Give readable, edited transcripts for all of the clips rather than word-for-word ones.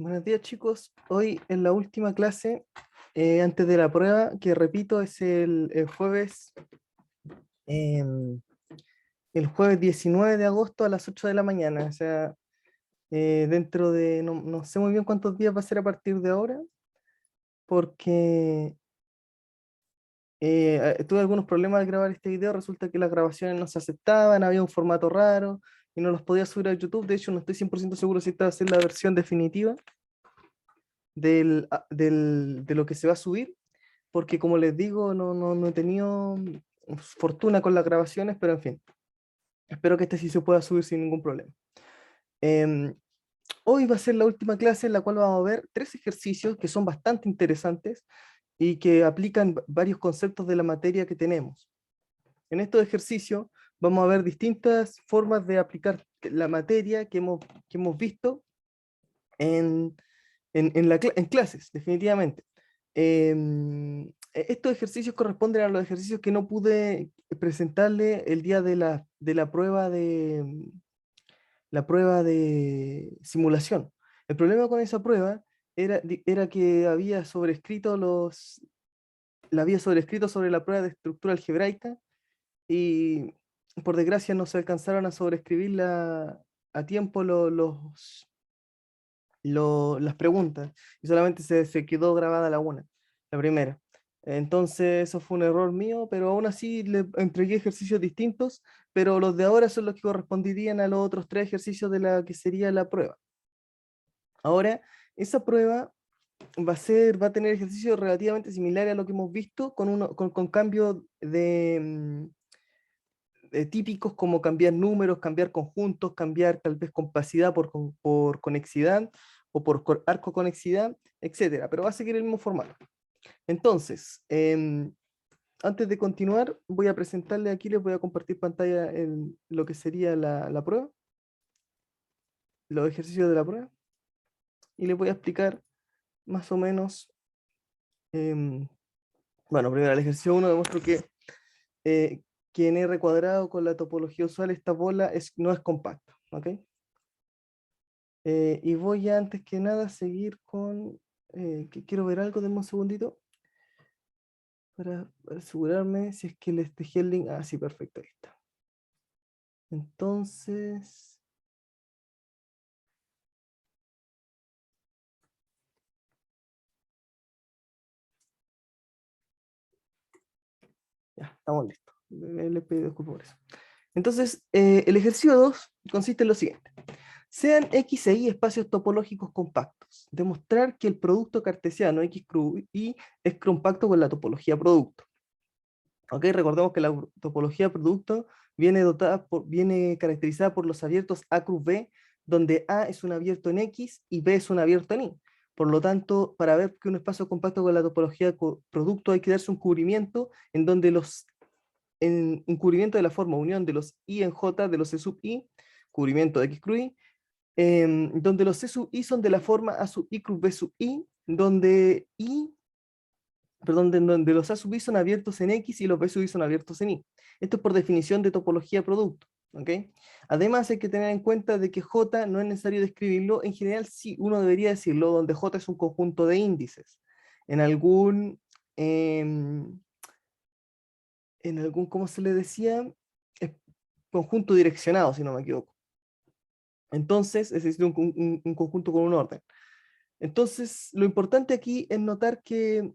Buenos días, chicos. Hoy en la última clase, antes de la prueba, que repito, es el jueves, em, el jueves 19 de agosto a las 8 de la mañana. O sea, dentro de, no sé muy bien cuántos días va a ser a partir de ahora, porque tuve algunos problemas al grabar este video. Resulta que las grabaciones no se aceptaban, había un formato raro y no los podía subir a YouTube. De hecho, no estoy 100% seguro si esta va a ser la versión definitiva de lo que se va a subir, porque como les digo, no he tenido fortuna con las grabaciones, pero en fin, espero que este sí se pueda subir sin ningún problema. Em, Hoy va a ser la última clase en la cual vamos a ver tres ejercicios que son bastante interesantes y que aplican varios conceptos de la materia que tenemos. En estos ejercicios vamos a ver distintas formas de aplicar la materia que hemos visto en, en clases, definitivamente. Estos ejercicios corresponden a los ejercicios que no pude presentarle el día de la prueba de simulación. El problema con esa prueba era que la había sobrescrito sobre la prueba de estructura algebraica y por desgracia no se alcanzaron a sobreescribirla a tiempo las preguntas y solamente se quedó grabada la primera. Entonces eso fue un error mío, pero aún así le entregué ejercicios distintos, pero los de ahora son los que corresponderían a los otros tres ejercicios de la que sería la prueba. Ahora, esa prueba va a tener ejercicios relativamente similares a lo que hemos visto, con cambios de típicos como cambiar números, cambiar conjuntos, cambiar tal vez compacidad por conexidad o por arco conexidad, etcétera, pero va a seguir el mismo formato. Entonces, antes de continuar, voy a presentarle aquí, les voy a compartir pantalla en lo que sería la prueba, los ejercicios de la prueba, y les voy a explicar más o menos, em, bueno, primero el ejercicio 1 demuestro eh, que en R cuadrado con la topología usual esta bola no es compacta, ¿ok? Y voy a antes que nada seguir con, que quiero ver algo, denme un segundito, para asegurarme si es que les dejé el link. Ah, sí, perfecto, ahí está. Entonces, ya, estamos listos. Les pido disculpas por eso. Entonces, el ejercicio 2 consiste en lo siguiente. Sean X e Y espacios topológicos compactos. Demostrar que el producto cartesiano X cruz Y es compacto con la topología producto. ¿Ok? Recordemos que la topología producto viene caracterizada por los abiertos A cruz B, donde A es un abierto en X y B es un abierto en Y. Por lo tanto, para ver que un espacio compacto con la topología producto hay que darse un cubrimiento en donde un cubrimiento de la forma unión de los I en J de los C sub I, cubrimiento de X cruz Y, donde los C sub I son de la forma A sub I cruz B sub I, donde donde los A sub I son abiertos en X y los B sub I son abiertos en Y. Esto es por definición de topología producto. ¿Ok? Además hay que tener en cuenta de que J no es necesario describirlo, en general sí, uno debería decirlo, donde J es un conjunto de índices. En algún, em, ¿cómo se le decía? Es conjunto direccionado, si no me equivoco. Entonces, es decir, un conjunto con un orden. Entonces, lo importante aquí es notar que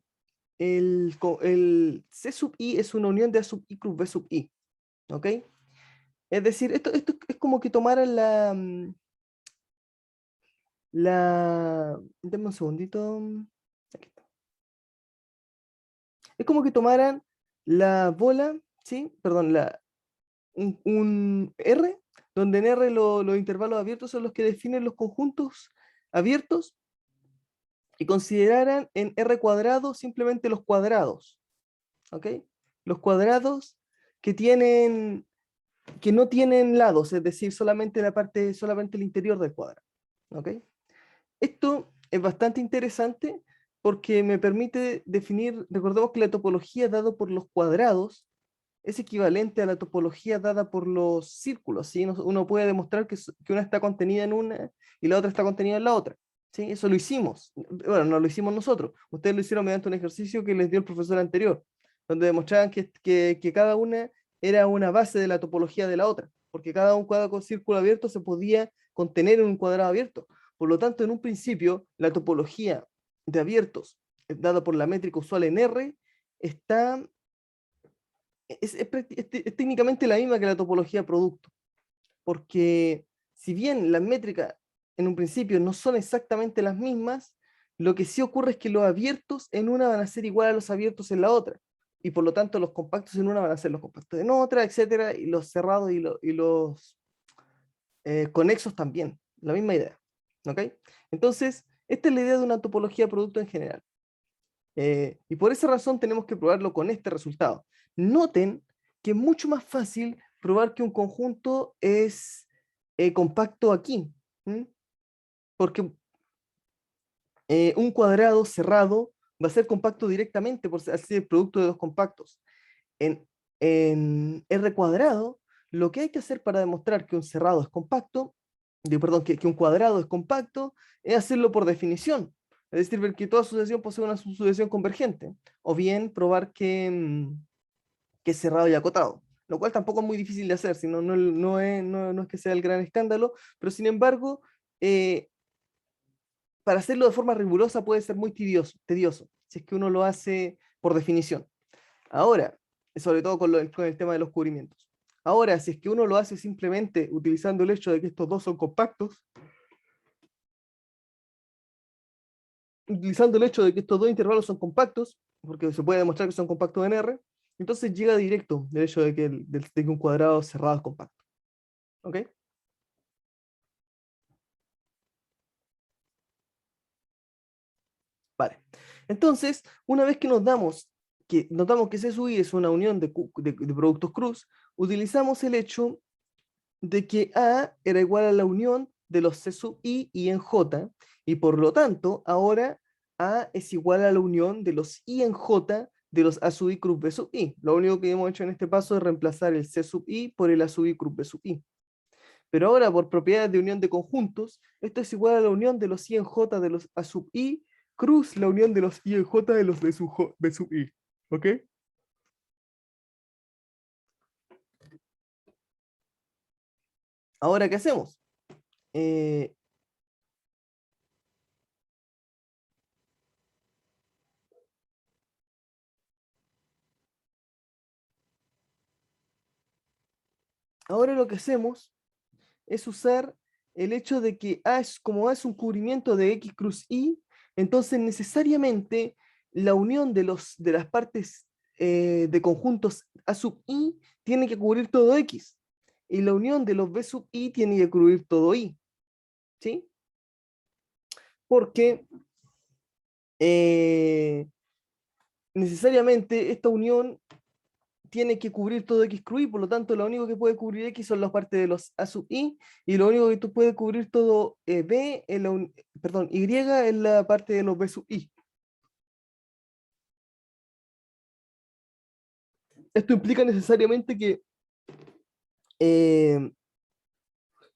el C sub I es una unión de A sub I cruz B sub I. ¿Ok? Es decir, esto es como que tomaran Deme un segundito. Aquí está. Es como que tomaran la bola, ¿sí? Perdón, un R, donde en R los intervalos abiertos son los que definen los conjuntos abiertos, y consideraran en R cuadrado simplemente los cuadrados, ¿ok? Los cuadrados que no tienen lados, es decir, solamente el interior del cuadrado, ¿ok? Esto es bastante interesante porque me permite definir, recordemos que la topología dada por los cuadrados es equivalente a la topología dada por los círculos, ¿sí? Uno puede demostrar que una está contenida en una y la otra está contenida en la otra. ¿sí? Eso lo hicimos. Bueno, no lo hicimos nosotros. Ustedes lo hicieron mediante un ejercicio que les dio el profesor anterior, donde demostraban que cada una era una base de la topología de la otra, porque cada un cuadrado con círculo abierto se podía contener en un cuadrado abierto. Por lo tanto, en un principio, la topología de abiertos, dada por la métrica usual en R, está, es técnicamente la misma que la topología de producto, porque si bien las métricas en un principio no son exactamente las mismas, lo que sí ocurre es que los abiertos en una van a ser igual a los abiertos en la otra, y por lo tanto los compactos en una van a ser los compactos en otra, etcétera, y los cerrados y los conexos también, la misma idea. ¿Ok? Entonces, esta es la idea de una topología de producto en general. Y por esa razón tenemos que probarlo con este resultado. Noten que es mucho más fácil probar que un conjunto es compacto aquí, ¿m? Porque un cuadrado cerrado va a ser compacto directamente por ser el producto de dos compactos. En, en R cuadrado, lo que hay que hacer para demostrar que un cerrado es compacto, perdón, que un cuadrado es compacto, es hacerlo por definición. Es decir, ver que toda sucesión posee una sucesión convergente. O bien probar que es cerrado y acotado. Lo cual tampoco es muy difícil de hacer, sino no es que sea el gran escándalo, pero sin embargo, eh, para hacerlo de forma rigurosa puede ser muy tedioso, si es que uno lo hace por definición. Ahora, sobre todo con el tema de los cubrimientos. Ahora, si es que uno lo hace simplemente utilizando el hecho de que estos dos son compactos, utilizando el hecho de que estos dos intervalos son compactos, porque se puede demostrar que son compactos en R, entonces llega directo el hecho de que un cuadrado cerrado es compacto. ¿Ok? Vale. Entonces, una vez que notamos que C sub i es una unión de productos cruz, utilizamos el hecho de que A era igual a la unión de los C sub i y en J, y por lo tanto, ahora A es igual a la unión de los I en J de los A sub i cruz B sub i. Lo único que hemos hecho en este paso es reemplazar el C sub i por el A sub i cruz B sub i. Pero ahora, por propiedades de unión de conjuntos, esto es igual a la unión de los I en J de los A sub i cruz la unión de los I en J de los B sub i. ¿Ok? Ahora, ¿qué hacemos? Eh, Ahora lo que hacemos es usar el hecho de que como A es un cubrimiento de X cruz Y, entonces necesariamente la unión de las partes de conjuntos A sub I tiene que cubrir todo X. Y la unión de los B sub I tiene que cubrir todo Y. ¿Sí? Porque eh, necesariamente esta unión tiene que cubrir todo X cruz Y, por lo tanto, lo único que puede cubrir X son las partes de los A sub I, y lo único que tú puedes cubrir todo B, perdón, Y es la parte de los B sub I. Esto implica necesariamente eh,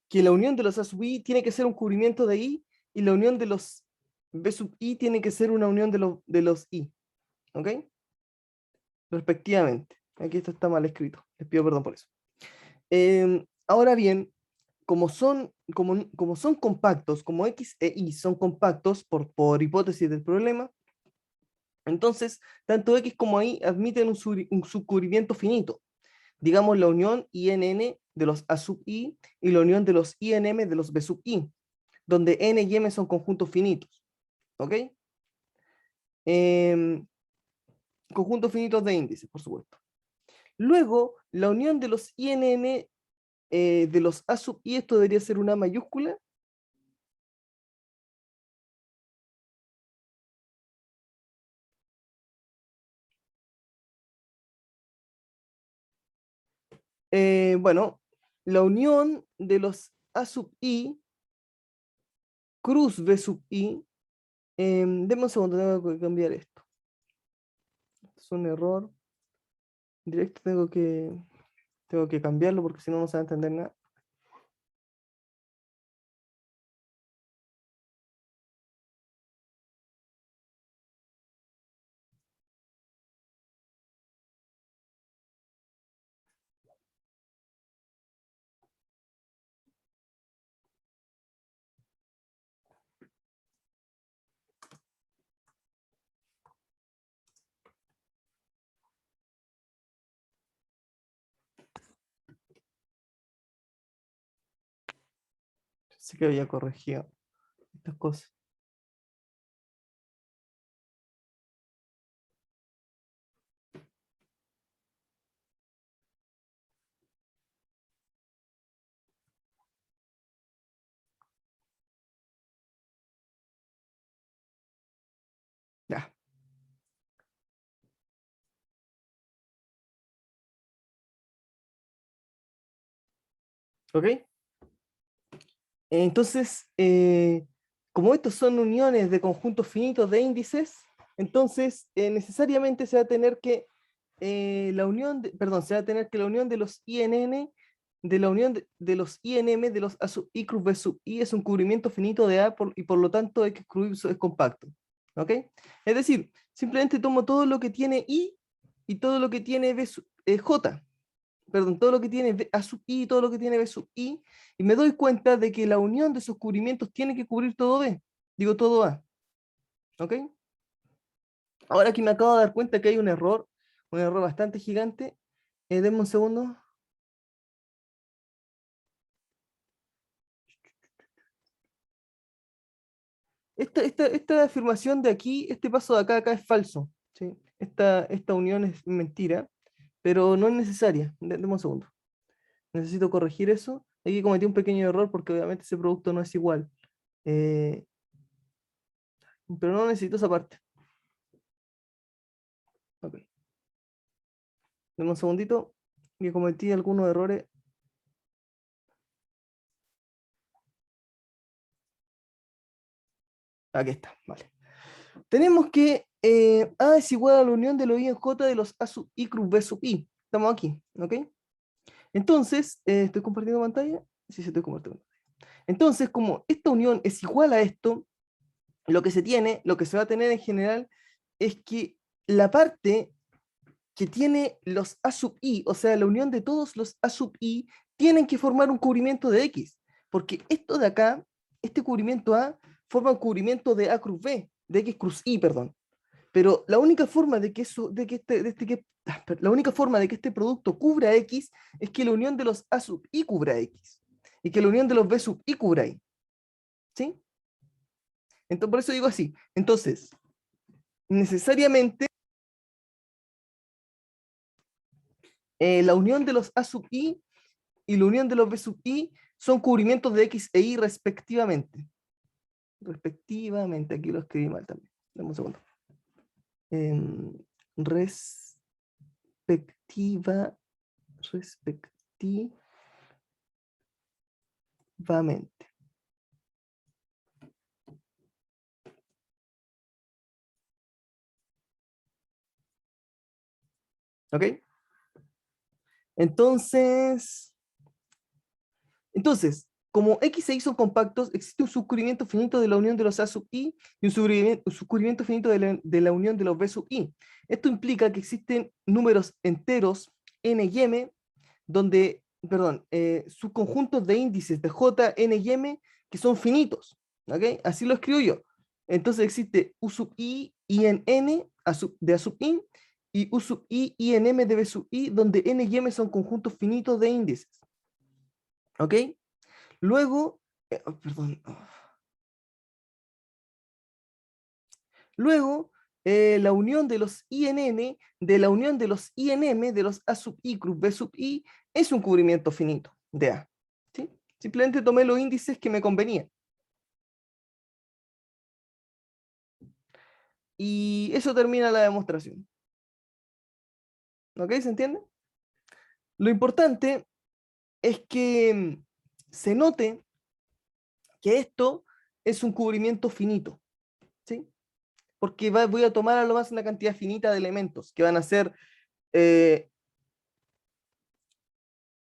que la unión de los A sub I tiene que ser un cubrimiento de I, y la unión de los B sub I tiene que ser una unión de los I. ¿Ok? Respectivamente. Aquí esto está mal escrito. Les pido perdón por eso. Ahora bien, como son compactos, como X e Y son compactos por hipótesis del problema, entonces tanto X como Y admiten un subcubrimiento finito. Digamos la unión INN de los A sub I y la unión de los INM de los B sub I, donde N y M son conjuntos finitos. ¿Ok? Em, Conjuntos finitos de índices, por supuesto. Luego, la unión de los INN de los A sub I, esto debería ser una mayúscula. Bueno, la unión de los A sub I, cruz B sub I, denme un segundo, tengo que cambiar esto. Es un error directo, tengo que cambiarlo porque si no, no se va a entender nada. Sí que había corregido estas cosas. Ya, ¿ok? Entonces, como estos son uniones de conjuntos finitos de índices, entonces necesariamente se va a tener que se va a tener que la unión de los INN, de la unión de los INM de los A sub I cruz B sub I es un cubrimiento finito de A y por lo tanto X cruz es compacto. ¿Ok? Es decir, simplemente tomo todo lo que tiene I y todo lo que tiene J, perdón, todo lo que tiene A sub I y todo lo que tiene B sub I, y me doy cuenta de que la unión de esos cubrimientos tiene que cubrir todo B, digo todo A, ¿ok? Ahora que me acabo de dar cuenta que hay un error bastante gigante, denme un segundo. Esta afirmación de aquí, este paso de acá es falso, ¿sí? Esta unión es mentira, pero no es necesaria. Deme un segundo. Necesito corregir eso. Aquí cometí un pequeño error porque obviamente ese producto no es igual. Eh, pero no necesito esa parte. Ok. Deme un segundito, que cometí algunos errores. Aquí está, vale. Tenemos que A es igual a la unión de los I en J de los A sub I cruz B sub I. Estamos aquí, ¿ok? Entonces, ¿estoy compartiendo pantalla? Sí, sí, estoy compartiendo. Entonces, como esta unión es igual a esto, lo que se va a tener en general es que la parte que tiene los A sub I, o sea, la unión de todos los A sub I, tienen que formar un cubrimiento de X, porque esto de acá, este cubrimiento A, forma un cubrimiento de A cruz B, de X cruz I, perdón. Pero la única forma de que eso, la única forma de que este producto cubra X es que la unión de los A sub I cubra X, y que la unión de los B sub I cubra Y, ¿sí? Entonces, por eso digo así. Entonces, necesariamente la unión de los A sub I y la unión de los B sub I son cubrimientos de X e Y respectivamente. Respectivamente, aquí lo escribí mal también. Dame un segundo. Respectiva, respectivamente. ¿Ok? Entonces, como X e Y son compactos, existe un subcubrimiento finito de la unión de los A sub I y un subcubrimiento finito de la unión de los B sub I. Esto implica que existen números enteros n y m, donde, perdón, subconjuntos de índices de J, n y m que son finitos. ¿Ok? Así lo escribo yo. Entonces existe U sub I en n de A sub I y U sub I en m de B sub I, donde n y m son conjuntos finitos de índices. ¿Ok? Luego, perdón. Luego, la unión de los INN de la unión de los INM de los A sub I cruz B sub I es un cubrimiento finito de A. ¿Sí? Simplemente tomé los índices que me convenían. Y eso termina la demostración. ¿Ok? ¿Se entiende? Lo importante es que se note que esto es un cubrimiento finito. ¿Sí? Porque voy a tomar a lo más una cantidad finita de elementos que van a ser eh,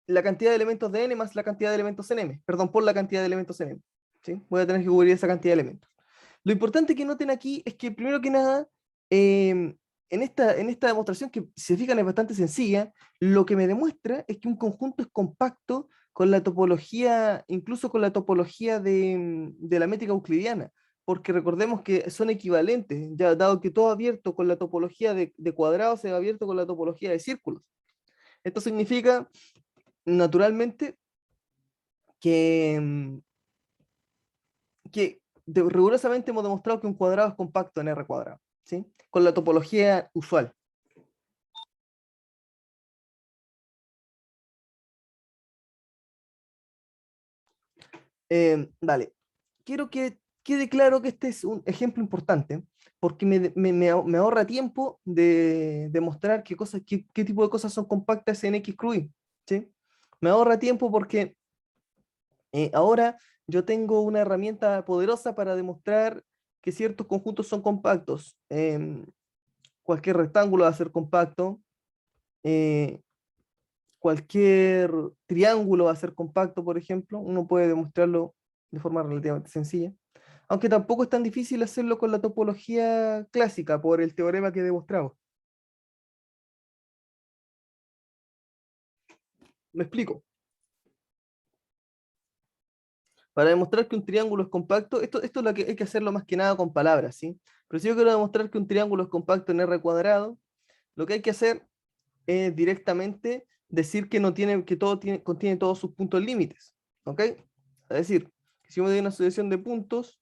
la cantidad de elementos de n más la cantidad de elementos en m, perdón, por la cantidad de elementos en m. ¿Sí? Voy a tener que cubrir esa cantidad de elementos. Lo importante que noten aquí es que, primero que nada, en esta demostración, que si se fijan es bastante sencilla, lo que me demuestra es que un conjunto es compacto con la topología, incluso con la topología de la métrica euclidiana, porque recordemos que son equivalentes, ya dado que todo abierto con la topología de cuadrados se va abierto con la topología de círculos. Esto significa naturalmente que, que rigurosamente hemos demostrado que un cuadrado es compacto en R cuadrado, ¿sí? Con la topología usual. Vale, quiero que quede claro que este es un ejemplo importante, porque me ahorra tiempo de demostrar qué tipo de cosas son compactas en X cruz Y, ¿sí? Me ahorra tiempo porque ahora yo tengo una herramienta poderosa para demostrar que ciertos conjuntos son compactos. Cualquier rectángulo va a ser compacto, eh, cualquier triángulo va a ser compacto, por ejemplo. Uno puede demostrarlo de forma relativamente sencilla. Aunque tampoco es tan difícil hacerlo con la topología clásica por el teorema que demostramos. Me explico. Para demostrar que un triángulo es compacto, esto es lo que hay que hacerlo más que nada con palabras, ¿sí? Pero si yo quiero demostrar que un triángulo es compacto en R cuadrado, lo que hay que hacer es directamente decir que no tiene, que contiene todos sus puntos límites, ¿ok? Es decir, que si me doy una sucesión de puntos,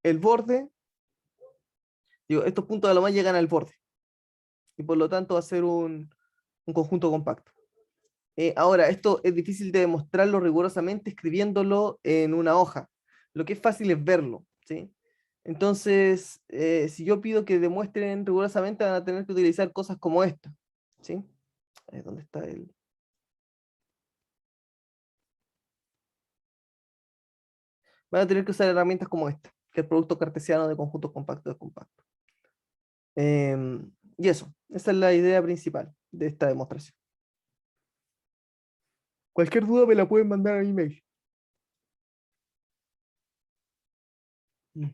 el borde, digo, estos puntos a lo más llegan al borde, y por lo tanto va a ser un conjunto compacto. Ahora, esto es difícil de demostrarlo rigurosamente escribiéndolo en una hoja. Lo que es fácil es verlo, ¿sí? Entonces, si yo pido que demuestren rigurosamente, van a tener que utilizar cosas como esta, ¿sí? ¿Dónde está el...? Van a tener que usar herramientas como esta, que es el producto cartesiano de conjuntos compactos de compactos. Y eso, esa es la idea principal de esta demostración. Cualquier duda me la pueden mandar al email. Mm.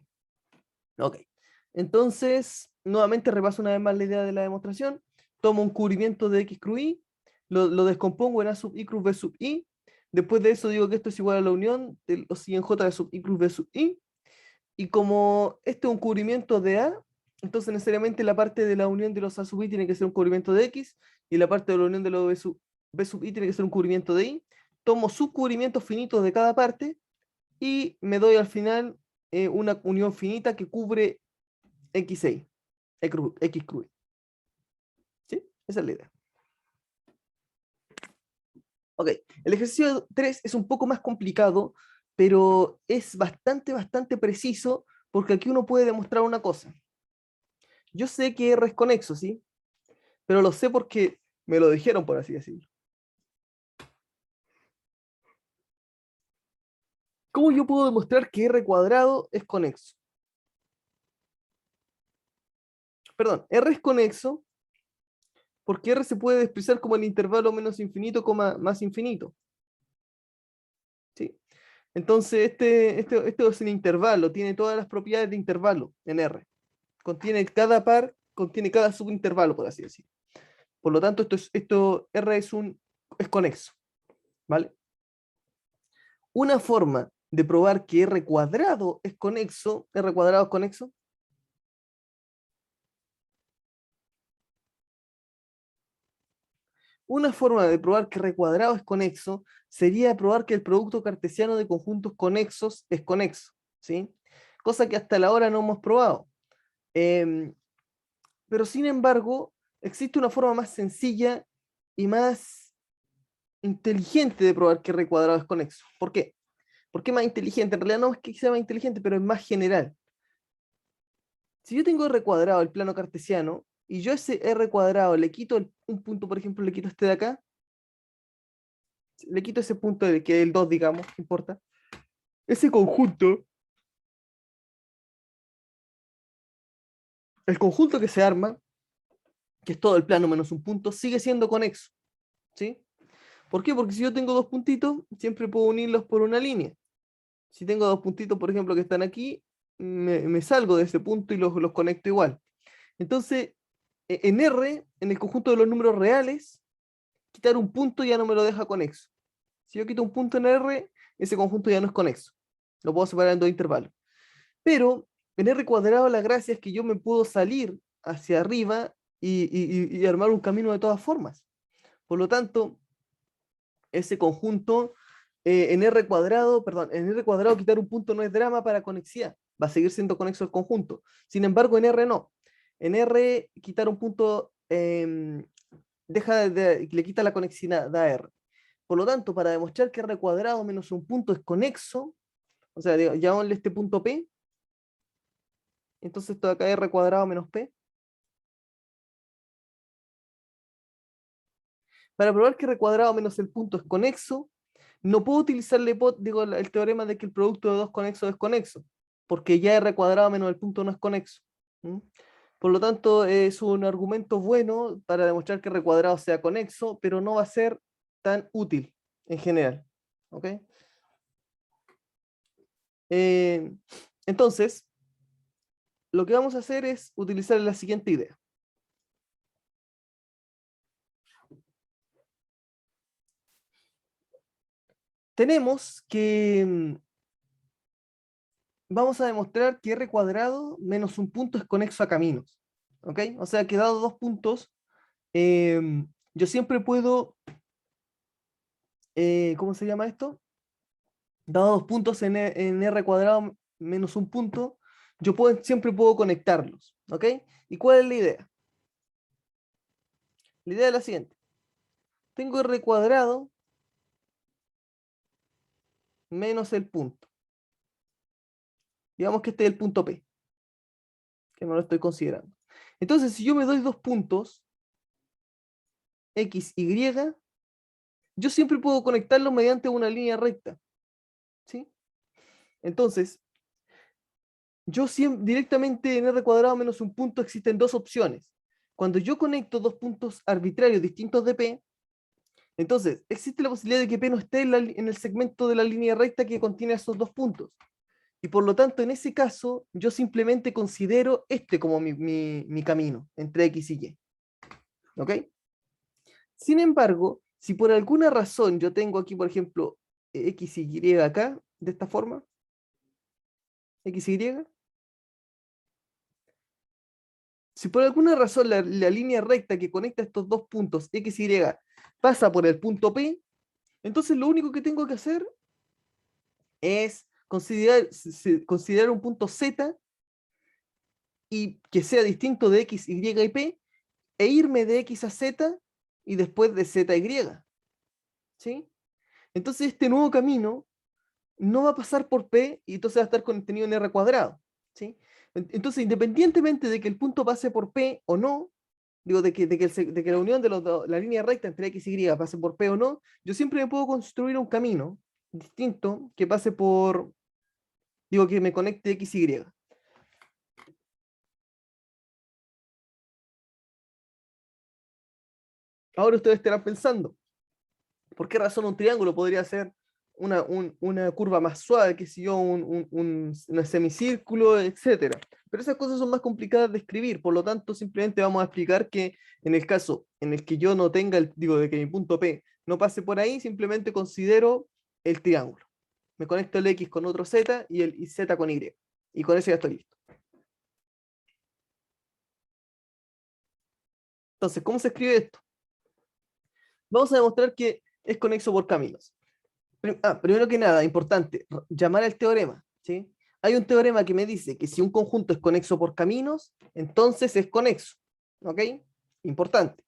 Ok. Entonces, nuevamente repaso una vez más la idea de la demostración. Tomo un cubrimiento de X cruz Y, lo descompongo en A sub I cruz B sub I. Después de eso digo que esto es igual a la unión de los I en J de sub I cruz B sub I. Y como este es un cubrimiento de A, entonces necesariamente la parte de la unión de los A sub I tiene que ser un cubrimiento de X, y la parte de la unión de los B sub I tiene que ser un cubrimiento de Y. Tomo subcubrimientos finitos de cada parte y me doy al final una unión finita que cubre X6, X cruz. ¿Sí? Esa es la idea. Ok, el ejercicio 3 es un poco más complicado, pero es bastante preciso, porque aquí uno puede demostrar una cosa. Yo sé que R es conexo, ¿sí? Pero lo sé porque me lo dijeron, por así decirlo. ¿Cómo yo puedo demostrar que R cuadrado es conexo? Perdón, R es conexo porque R se puede expresar como el intervalo menos infinito, más infinito. ¿Sí? Entonces, este es un intervalo, tiene todas las propiedades de intervalo en R. Contiene cada par, contiene cada subintervalo, por así decirlo. Por lo tanto, R es conexo. ¿Vale? Una forma de probar que R cuadrado es conexo, R cuadrado es conexo, una forma de probar que R cuadrado es conexo sería probar que el producto cartesiano de conjuntos conexos es conexo, ¿sí? Cosa que hasta la hora no hemos probado. Em, pero sin embargo, existe una forma más sencilla y más inteligente de probar que R cuadrado es conexo. ¿Por qué? ¿Por qué más inteligente? En realidad no es que sea más inteligente, pero es más general. Si yo tengo R cuadrado, el plano cartesiano, y yo a ese R cuadrado le quito un punto, por ejemplo, le quito este de acá, le quito ese punto que es el 2, digamos, no importa. Ese conjunto, el conjunto que se arma, que es todo el plano menos un punto, sigue siendo conexo, ¿sí? ¿Por qué? Porque si yo tengo dos puntitos, siempre puedo unirlos por una línea. Si tengo dos puntitos, por ejemplo, que están aquí, me salgo de ese punto y los conecto igual. Entonces, en R, en el conjunto de los números reales, quitar un punto ya no me lo deja conexo. Si yo quito un punto en R, ese conjunto ya no es conexo. Lo puedo separar en dos intervalos. Pero en R cuadrado la gracia es que yo me puedo salir hacia arriba y armar un camino de todas formas. Por lo tanto, ese conjunto en R cuadrado, perdón, en R cuadrado quitar un punto no es drama para conexidad, va a seguir siendo conexo el conjunto. Sin embargo, en R no. En R quitar un punto le quita la conexidad a R. Por lo tanto, para demostrar que R cuadrado menos un punto es conexo, o sea, llamémosle este punto P, entonces esto de acá es R cuadrado menos P. Para probar que R cuadrado menos el punto es conexo, no puedo utilizar el teorema de que el producto de dos conexos es conexo, porque ya R cuadrado menos el punto no es conexo. ¿Mm? Por lo tanto, es un argumento bueno para demostrar que R cuadrado sea conexo, pero no va a ser tan útil en general. ¿Ok? Eh, entonces, lo que vamos a hacer es utilizar la siguiente idea. Tenemos que vamos a demostrar que R cuadrado menos un punto es conexo a caminos. ¿Ok? O sea que dado dos puntos, yo siempre puedo, ¿cómo se llama esto? Dado dos puntos en R cuadrado menos un punto, siempre puedo conectarlos. ¿Ok? ¿Y cuál es la idea? La idea es la siguiente. Tengo R cuadrado menos el punto. Digamos que este es el punto P, que no lo estoy considerando. Entonces, si yo me doy dos puntos, X, Y, yo siempre puedo conectarlos mediante una línea recta. ¿Sí? Entonces, yo directamente en R cuadrado menos un punto existen dos opciones. Cuando yo conecto dos puntos arbitrarios distintos de P, entonces existe la posibilidad de que P no esté en el segmento de la línea recta que contiene esos dos puntos. Y por lo tanto, en ese caso, yo simplemente considero este como mi camino entre X y Y. ¿Ok? Sin embargo, si por alguna razón yo tengo aquí, por ejemplo, X y Y acá, de esta forma, X y Y, si por alguna razón la línea recta que conecta estos dos puntos X y Y pasa por el punto P, entonces lo único que tengo que hacer es considerar un punto Z y que sea distinto de X, Y y P, e irme de X a Z y después de Z a Y. ¿Sí? Entonces este nuevo camino no va a pasar por P y entonces va a estar contenido en R cuadrado. ¿Sí? Entonces, independientemente de que el punto pase por P o no, digo, de que la unión de la línea recta entre X y Y pase por P o no, yo siempre me puedo construir un camino distinto que pase por, digo, que me conecte X y Y. Ahora ustedes estarán pensando, ¿por qué razón un triángulo podría ser una curva más suave, que si yo, un semicírculo, etcétera? Pero esas cosas son más complicadas de escribir, por lo tanto, simplemente vamos a explicar que en el caso en el que yo no tenga, digo, de que mi punto P no pase por ahí, simplemente considero el triángulo. Me conecto el X con otro Z y el Z con Y. Y con eso ya estoy listo. Entonces, ¿cómo se escribe esto? Vamos a demostrar que es conexo por caminos. Primero que nada, importante, llamar al teorema, ¿sí? Hay un teorema que me dice que si un conjunto es conexo por caminos, entonces es conexo, ¿ok? Importante.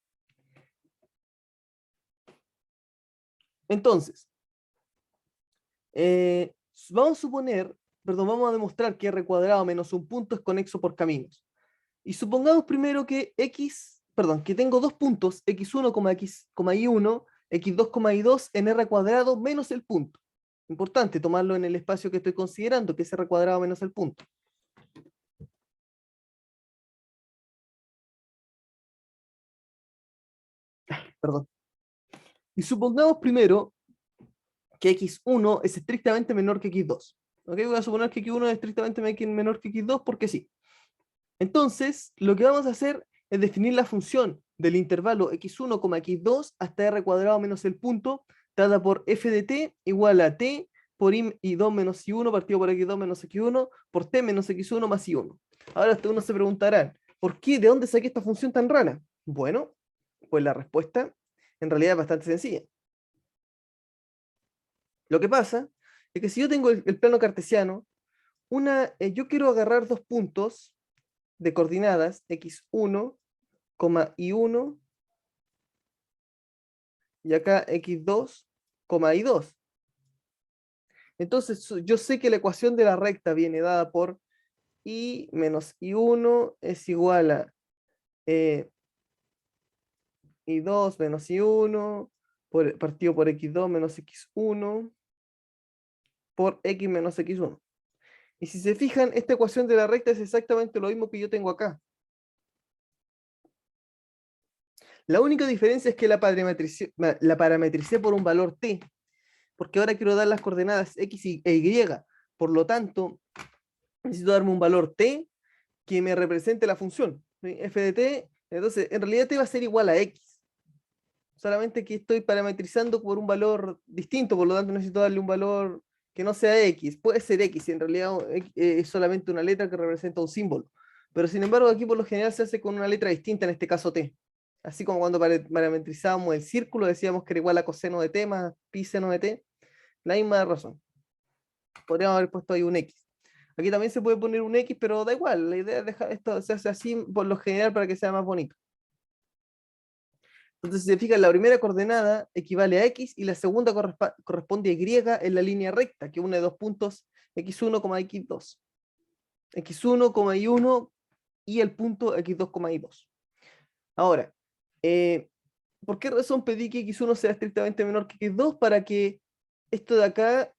Entonces, eh, vamos a suponer, perdón, vamos a demostrar que R cuadrado menos un punto es conexo por caminos. Y supongamos primero que que tengo dos puntos, x1, x, y1, x2, y2 en R cuadrado menos el punto. Importante tomarlo en el espacio que estoy considerando, que es R cuadrado menos el punto. Perdón. Y supongamos primero que x1 es estrictamente menor que x2. ¿Ok? Voy a suponer que x1 es estrictamente menor que x2 porque sí. Entonces, lo que vamos a hacer es definir la función del intervalo x1, x2 hasta r cuadrado menos el punto, dada por f de t igual a t por y2 menos y1 partido por x2 menos x1 por t menos x1 más y1. Ahora uno se preguntará, ¿por qué? ¿De dónde saqué esta función tan rara? Bueno, pues la respuesta en realidad es bastante sencilla. Lo que pasa es que si yo tengo el plano cartesiano, yo quiero agarrar dos puntos de coordenadas x1, y1, y acá x2, y2. Entonces yo sé que la ecuación de la recta viene dada por y menos y1 es igual a y2 menos y1 partido por x2 menos x1 por x menos x1. Y si se fijan, esta ecuación de la recta es exactamente lo mismo que yo tengo acá. La única diferencia es que la parametricé por un valor t, porque ahora quiero dar las coordenadas x e y. Por lo tanto, necesito darme un valor t que me represente la función, ¿sí? F de t, entonces en realidad t va a ser igual a x. Solamente que estoy parametrizando por un valor distinto, por lo tanto necesito darle un valor que no sea x. Puede ser x, en realidad es solamente una letra que representa un símbolo. Pero sin embargo aquí por lo general se hace con una letra distinta, en este caso t. Así como cuando parametrizábamos el círculo, decíamos que era igual a coseno de t más pi seno de t. La misma razón. Podríamos haber puesto ahí un x. Aquí también se puede poner un x, pero da igual. La idea es dejar esto, se hace así por lo general para que sea más bonito. Entonces, si se fijan, la primera coordenada equivale a x y la segunda corresponde a y en la línea recta, que une dos puntos x1, x2. x1, y1 y el punto x2, y2. Ahora, ¿por qué razón pedí que x1 sea estrictamente menor que x2? Para que esto de acá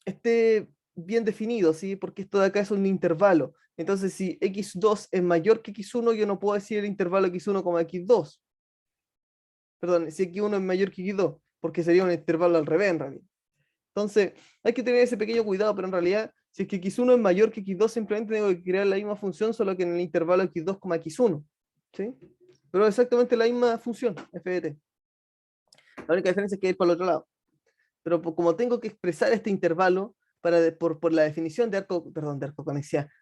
esté bien definido, ¿sí? Porque esto de acá es un intervalo. Entonces, si x2 es mayor que x1, yo no puedo decir el intervalo x1, x2. Perdón, si x1 es mayor que x2, porque sería un intervalo al revés en realidad. Entonces, hay que tener ese pequeño cuidado, pero en realidad, si es que x1 es mayor que x2, simplemente tengo que crear la misma función, solo que en el intervalo x2, x1. ¿Sí? Pero exactamente la misma función, f de t. La única diferencia es que ir por el otro lado. Pero como tengo que expresar este intervalo por la definición de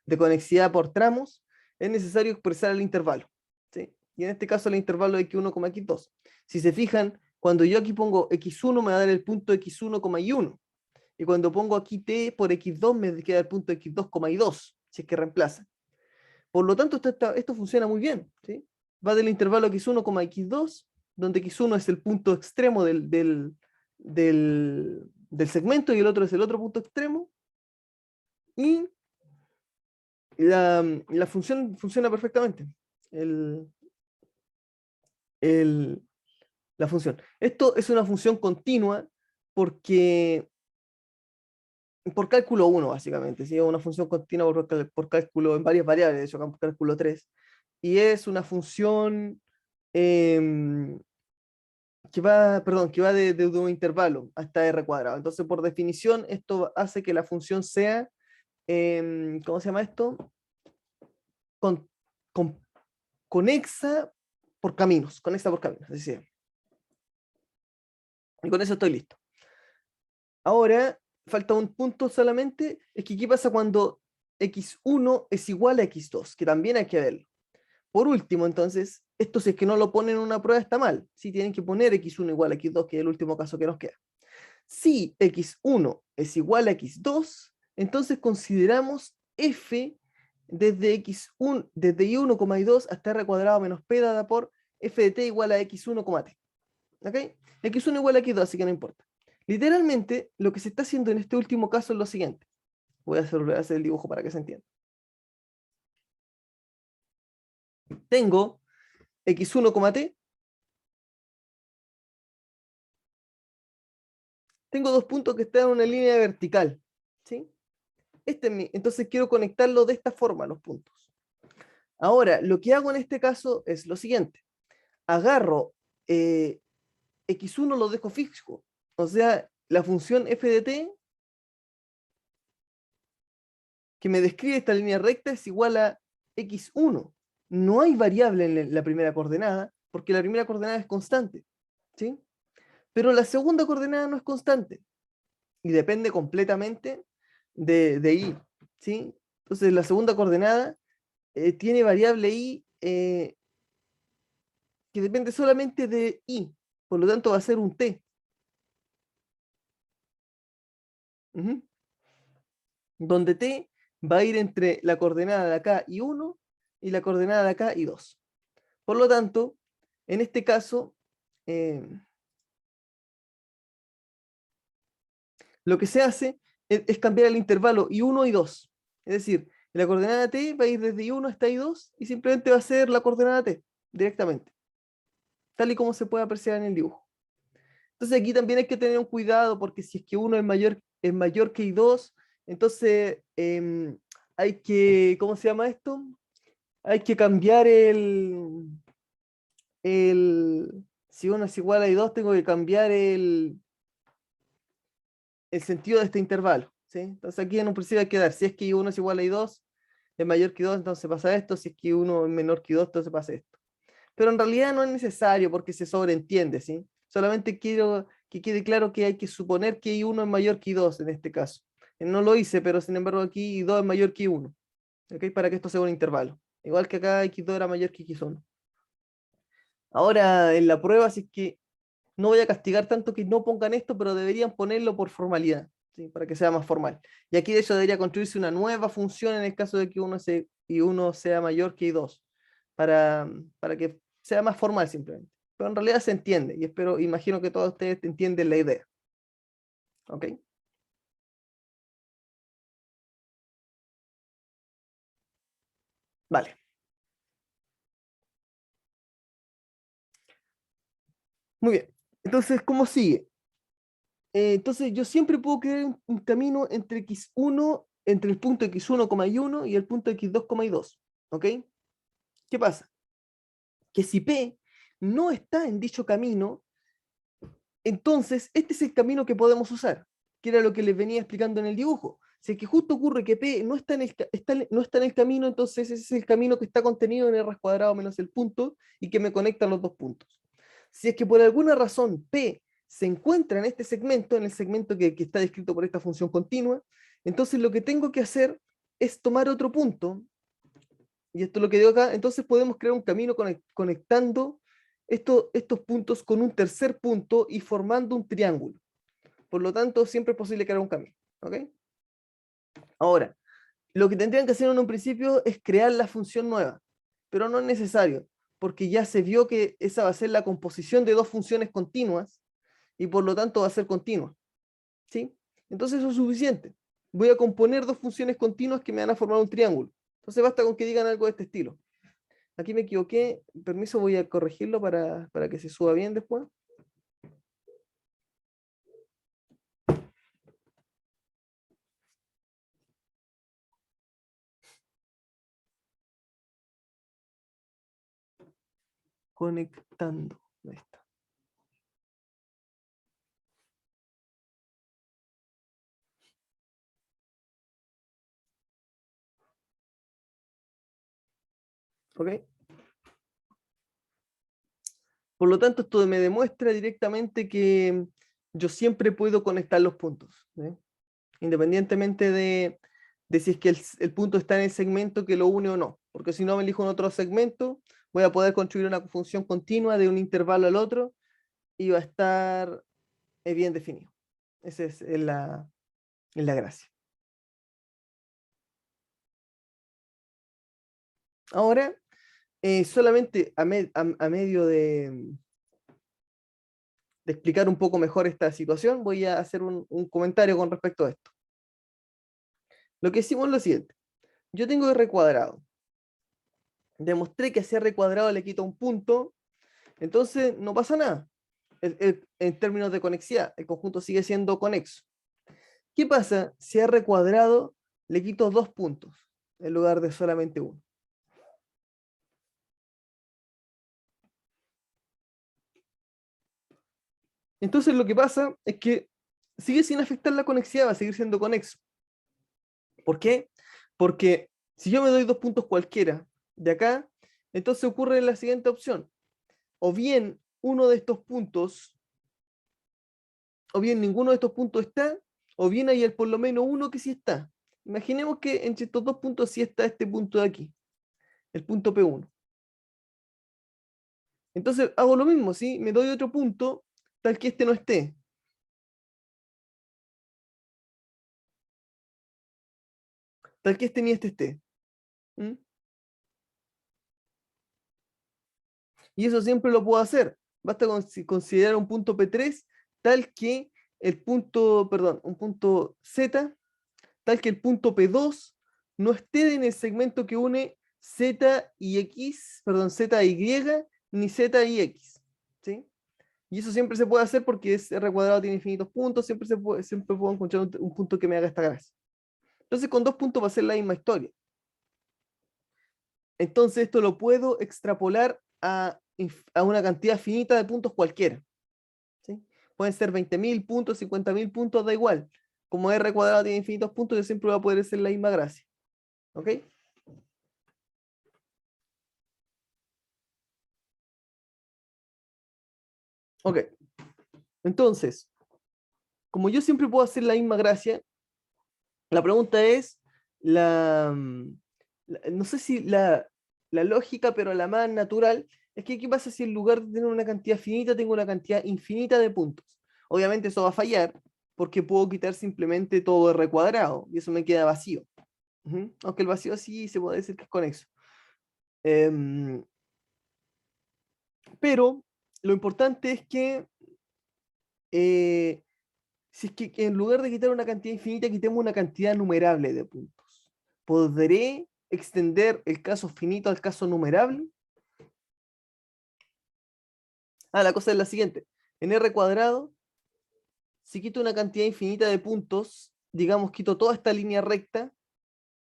de conexidad por tramos, es necesario expresar el intervalo, ¿sí? Y en este caso el intervalo de x1, x2. Si se fijan, cuando yo aquí pongo x1 me va a dar el punto x1, y1. Y cuando pongo aquí t por x2 me queda el punto x2, y2, si es que reemplaza. Por lo tanto, esto funciona muy bien, ¿sí? Va del intervalo x1, x2, donde x1 es el punto extremo del segmento y el otro es el otro punto extremo. Y la función funciona perfectamente. El, el- la función. Esto es una función continua porque por cálculo 1, básicamente. ¿Sí? Es una función continua por cálculo en varias variables, de hecho, cálculo 3. Y es una función em, que va de un intervalo hasta r cuadrado. Entonces, por definición, esto hace que la función sea, ¿cómo se llama esto? Con, con- conexa por caminos, es decir. Y con eso estoy listo. Ahora, falta un punto solamente, es que ¿qué pasa cuando x1 es igual a x2? Que también hay que verlo. Por último, entonces, esto si es que no lo ponen en una prueba está mal. Sí tienen que poner x1 igual a x2, que es el último caso que nos queda. Si x1 es igual a x2, entonces consideramos f desde y1, y2 hasta r cuadrado menos p dada por f de t igual a x1, t. ¿Ok? x1 igual a x2, así que no importa. Literalmente, lo que se está haciendo en este último caso es lo siguiente. Voy a hacer el dibujo para que se entienda. Tengo x1, t. Tengo dos puntos que están en una línea vertical. ¿Sí? Entonces quiero conectarlo de esta forma, los puntos. Ahora, lo que hago en este caso es lo siguiente. Agarro x1 lo dejo fijo. O sea, la función f de t que me describe esta línea recta es igual a x1. No hay variable en la primera coordenada, porque la primera coordenada es constante. ¿Sí? Pero la segunda coordenada no es constante. Y depende completamente de y. ¿Sí? Entonces, la segunda coordenada tiene variable y que depende solamente de y. Por lo tanto, va a ser un t. Ujú. Donde t va a ir entre la coordenada de acá y 1 y la coordenada de acá y 2. Por lo tanto, en este caso, eh, lo que se hace es cambiar el intervalo I1 y 2. Es decir, la coordenada t va a ir desde I1 hasta I2 y simplemente va a ser la coordenada t directamente, tal y como se puede apreciar en el dibujo. Entonces aquí también hay que tener un cuidado porque si es que uno es mayor que I2, entonces hay que, ¿cómo se llama esto? Hay que cambiar si uno es igual a I2, tengo que cambiar el sentido de este intervalo, ¿sí? Entonces aquí en un principio hay que dar, si es que I1 es igual a I2, es mayor que I2, entonces pasa esto, si es que I1 es menor que I2, entonces pasa esto. Pero en realidad no es necesario porque se sobreentiende, ¿sí? Solamente quiero que quede claro que hay que suponer que I1 es mayor que I2 en este caso. No lo hice, pero sin embargo aquí I2 es mayor que I1, ¿ok? Para que esto sea un intervalo. Igual que acá X2 era mayor que X1. Ahora en la prueba, si es que no voy a castigar tanto que no pongan esto, pero deberían ponerlo por formalidad, ¿sí? Para que sea más formal. Y aquí de hecho debería construirse una nueva función en el caso de que uno sea mayor que I2, para que sea más formal simplemente. Pero en realidad se entiende y imagino que todos ustedes entienden la idea. ¿Ok? Vale. Muy bien. Entonces, ¿cómo sigue? Entonces, yo siempre puedo crear un camino entre x1, entre el punto x1, y y el punto x2, y 2. ¿Ok? ¿Qué pasa? Que si P no está en dicho camino, entonces este es el camino que podemos usar, que era lo que les venía explicando en el dibujo. Si es que justo ocurre que P no está no está en el camino, entonces ese es el camino que está contenido en R cuadrado menos el punto y que me conecta los dos puntos. Si es que por alguna razón P se encuentra en este segmento, en el segmento que está descrito por esta función continua, entonces lo que tengo que hacer es tomar otro punto, y esto es lo que digo acá, entonces podemos crear un camino conectando estos puntos con un tercer punto y formando un triángulo. Por lo tanto, siempre es posible crear un camino. ¿Ok? Ahora, lo que tendrían que hacer en un principio es crear la función nueva, pero no es necesario, porque ya se vio que esa va a ser la composición de dos funciones continuas y por lo tanto va a ser continua. ¿Sí? Entonces eso es suficiente. Voy a componer dos funciones continuas que me van a formar un triángulo. Entonces basta con que digan algo de este estilo. Aquí me equivoqué, permiso, voy a corregirlo para que se suba bien después. Conectando. Ahí está. ¿Ok? Por lo tanto, esto me demuestra directamente que yo siempre puedo conectar los puntos, ¿sí? Independientemente de si es que el punto está en el segmento que lo une o no. Porque si no me elijo en otro segmento, voy a poder construir una función continua de un intervalo al otro y va a estar bien definido. Esa es la gracia. Ahora, solamente a medio de explicar un poco mejor esta situación, voy a hacer un comentario con respecto a esto. Lo que hicimos es lo siguiente. Yo tengo R cuadrado. Demostré que a ese R cuadrado le quito un punto, entonces no pasa nada. En términos de conexidad, el conjunto sigue siendo conexo. ¿Qué pasa si a R cuadrado le quito dos puntos en lugar de solamente uno? Entonces lo que pasa es que sigue sin afectar la conexidad, va a seguir siendo conexo. ¿Por qué? Porque si yo me doy dos puntos cualquiera de acá, entonces ocurre la siguiente opción. O bien uno de estos puntos, o bien ninguno de estos puntos está, o bien hay por lo menos uno que sí está. Imaginemos que entre estos dos puntos sí está este punto de aquí, el punto P1. Entonces hago lo mismo, ¿sí? Me doy otro punto tal que este no esté. tal que este ni este esté. ¿Mm? Y eso siempre lo puedo hacer. Basta considerar un punto P3 tal que el punto, perdón, un punto Z, tal que el punto P2 no esté en el segmento que une Z y X, perdón, Z y Y, ni Z y X. ¿Sí? Y eso siempre se puede hacer porque R cuadrado tiene infinitos puntos, siempre puedo encontrar un punto que me haga esta gracia. Entonces con dos puntos va a ser la misma historia. Entonces esto lo puedo extrapolar a una cantidad finita de puntos cualquiera. ¿Sí? Pueden ser 20.000 puntos, 50.000 puntos, da igual. Como R cuadrado tiene infinitos puntos, yo siempre voy a poder hacer la misma gracia. ¿Ok? Ok. Entonces, como yo siempre puedo hacer la misma gracia, la pregunta es, no sé si la lógica, pero la más natural, es que ¿qué pasa si en lugar de tener una cantidad finita, tengo una cantidad infinita de puntos? Obviamente eso va a fallar, porque puedo quitar simplemente todo R cuadrado, y eso me queda vacío. Aunque el vacío sí se puede decir que es conexo. Em, pero lo importante es que eh, si es que en lugar de quitar una cantidad infinita, quitemos una cantidad numerable de puntos. ¿Podré extender el caso finito al caso numerable? La cosa es la siguiente. En R cuadrado, si quito una cantidad infinita de puntos, digamos, quito toda esta línea recta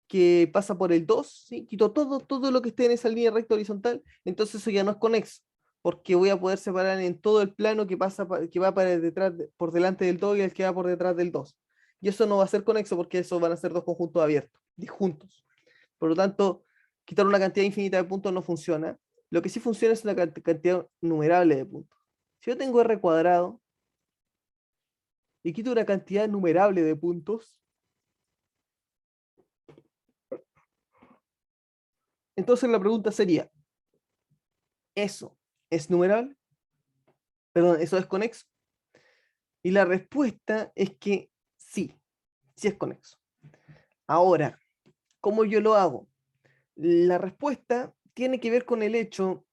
que pasa por el 2, ¿sí? Quito todo lo que esté en esa línea recta horizontal, entonces eso ya no es conexo, porque voy a poder separar en todo el plano que va para detrás, por delante del 2 y el que va por detrás del 2. Y eso no va a ser conexo porque eso van a ser dos conjuntos abiertos, disjuntos. Por lo tanto, quitar una cantidad infinita de puntos no funciona. Lo que sí funciona es una cantidad numerable de puntos. Si yo tengo R cuadrado y quito una cantidad numerable de puntos, entonces la pregunta sería, ¿eso es numerable? Perdón, ¿eso es conexo? Y la respuesta es que sí, sí es conexo. Ahora, ¿cómo yo lo hago? La respuesta tiene que ver con el hecho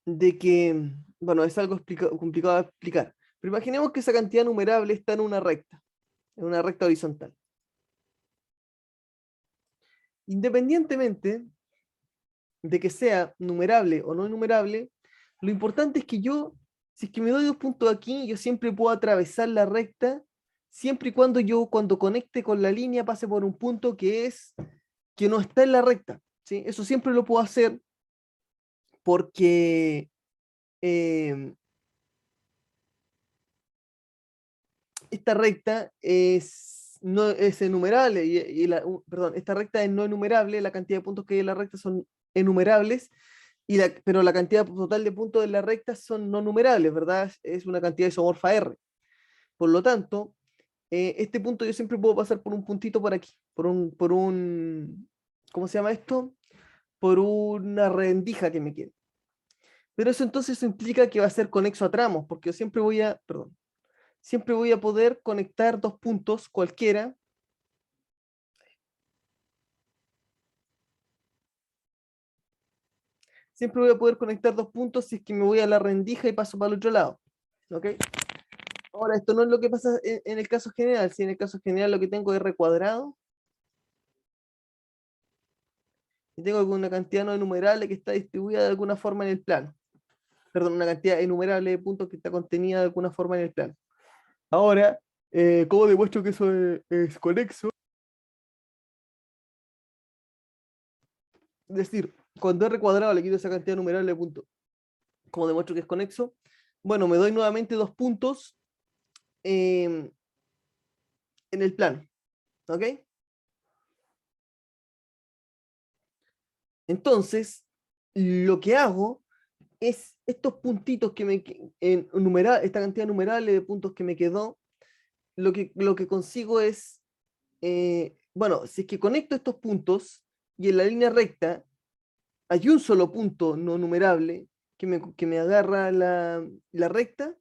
de que, bueno, es algo complicado de explicar, pero imaginemos que esa cantidad numerable está en una recta horizontal. Independientemente de que sea numerable o no numerable, lo importante es que yo, si es que me doy dos puntos aquí, yo siempre puedo atravesar la recta, siempre y cuando yo, cuando conecte con la línea, pase por un punto que no está en la recta. ¿Sí? Eso siempre lo puedo hacer porque eh, esta recta no es enumerable, perdón, esta recta es no enumerable, la cantidad de puntos que hay en la recta son enumerables, pero la cantidad total de puntos de la recta son no numerables, ¿verdad? Es una cantidad isomorfa R. Por lo tanto, este punto yo siempre puedo pasar por un puntito por aquí, ¿cómo se llama esto? Por una rendija que me quede. Pero eso implica que va a ser conexo a tramos, porque yo siempre voy a poder conectar dos puntos cualquiera. Siempre voy a poder conectar dos puntos si es que me voy a la rendija y paso para el otro lado. ¿Ok? Ahora, esto no es lo que pasa en el caso general. Si en el caso general lo que tengo es R cuadrado, y tengo alguna cantidad no enumerable que está distribuida de alguna forma en el plano. Perdón, una cantidad enumerable de puntos que está contenida de alguna forma en el plano. Ahora, ¿cómo demuestro que eso es conexo? Es decir, cuando R cuadrado le quito esa cantidad numerable de puntos, ¿cómo demuestro que es conexo? Bueno, me doy nuevamente dos puntos en el plano. ¿Ok? Entonces, lo que hago es estos puntitos esta cantidad numerable de puntos que me quedó, lo que consigo es, bueno, si es que conecto estos puntos y en la línea recta hay un solo punto no numerable que me agarra la recta,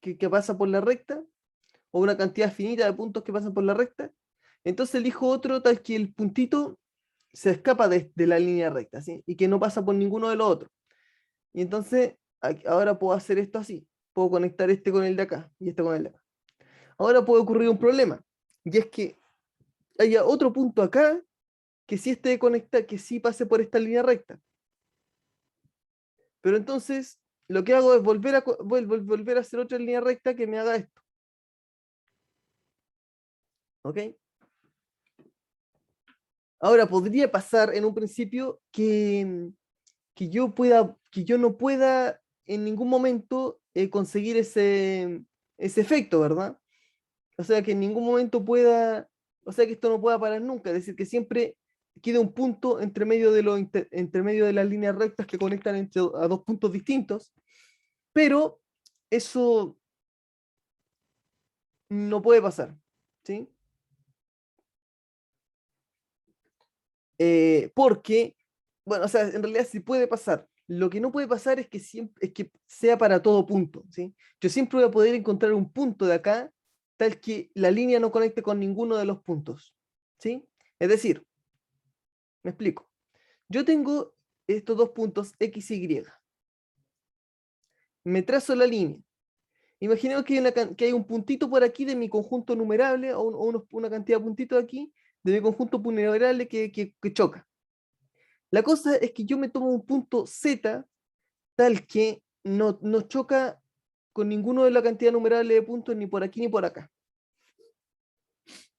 que pasa por la recta, o una cantidad finita de puntos que pasan por la recta, entonces elijo otro tal que el puntito se escapa de la línea recta, ¿sí? Y que no pasa por ninguno de los otros. Y entonces, ahora puedo hacer esto así. Puedo conectar este con el de acá y este con el de acá. Ahora puede ocurrir un problema. Y es que haya otro punto acá que sí esté conectado, que sí pase por esta línea recta. Pero entonces, lo que hago es volver a hacer otra línea recta que me haga esto. ¿Ok? Ahora, podría pasar en un principio que yo no pueda en ningún momento conseguir ese efecto, ¿verdad? O sea, que en ningún momento pueda, o sea, que esto no pueda parar nunca, es decir, que siempre quede un punto entre medio de las líneas rectas que conectan a dos puntos distintos, pero eso no puede pasar, ¿sí? Porque, bueno, o sea, en realidad sí puede pasar. Lo que no puede pasar es que sea para todo punto, ¿sí? Yo siempre voy a poder encontrar un punto de acá tal que la línea no conecte con ninguno de los puntos, ¿sí? Es decir, me explico. Yo tengo estos dos puntos X y Y. Me trazo la línea. Imaginemos que hay un puntito por aquí de mi conjunto numerable una cantidad de puntitos aquí de mi conjunto numerable que choca. La cosa es que yo me tomo un punto Z tal que no choca con ninguno de la cantidad numerable de puntos ni por aquí ni por acá.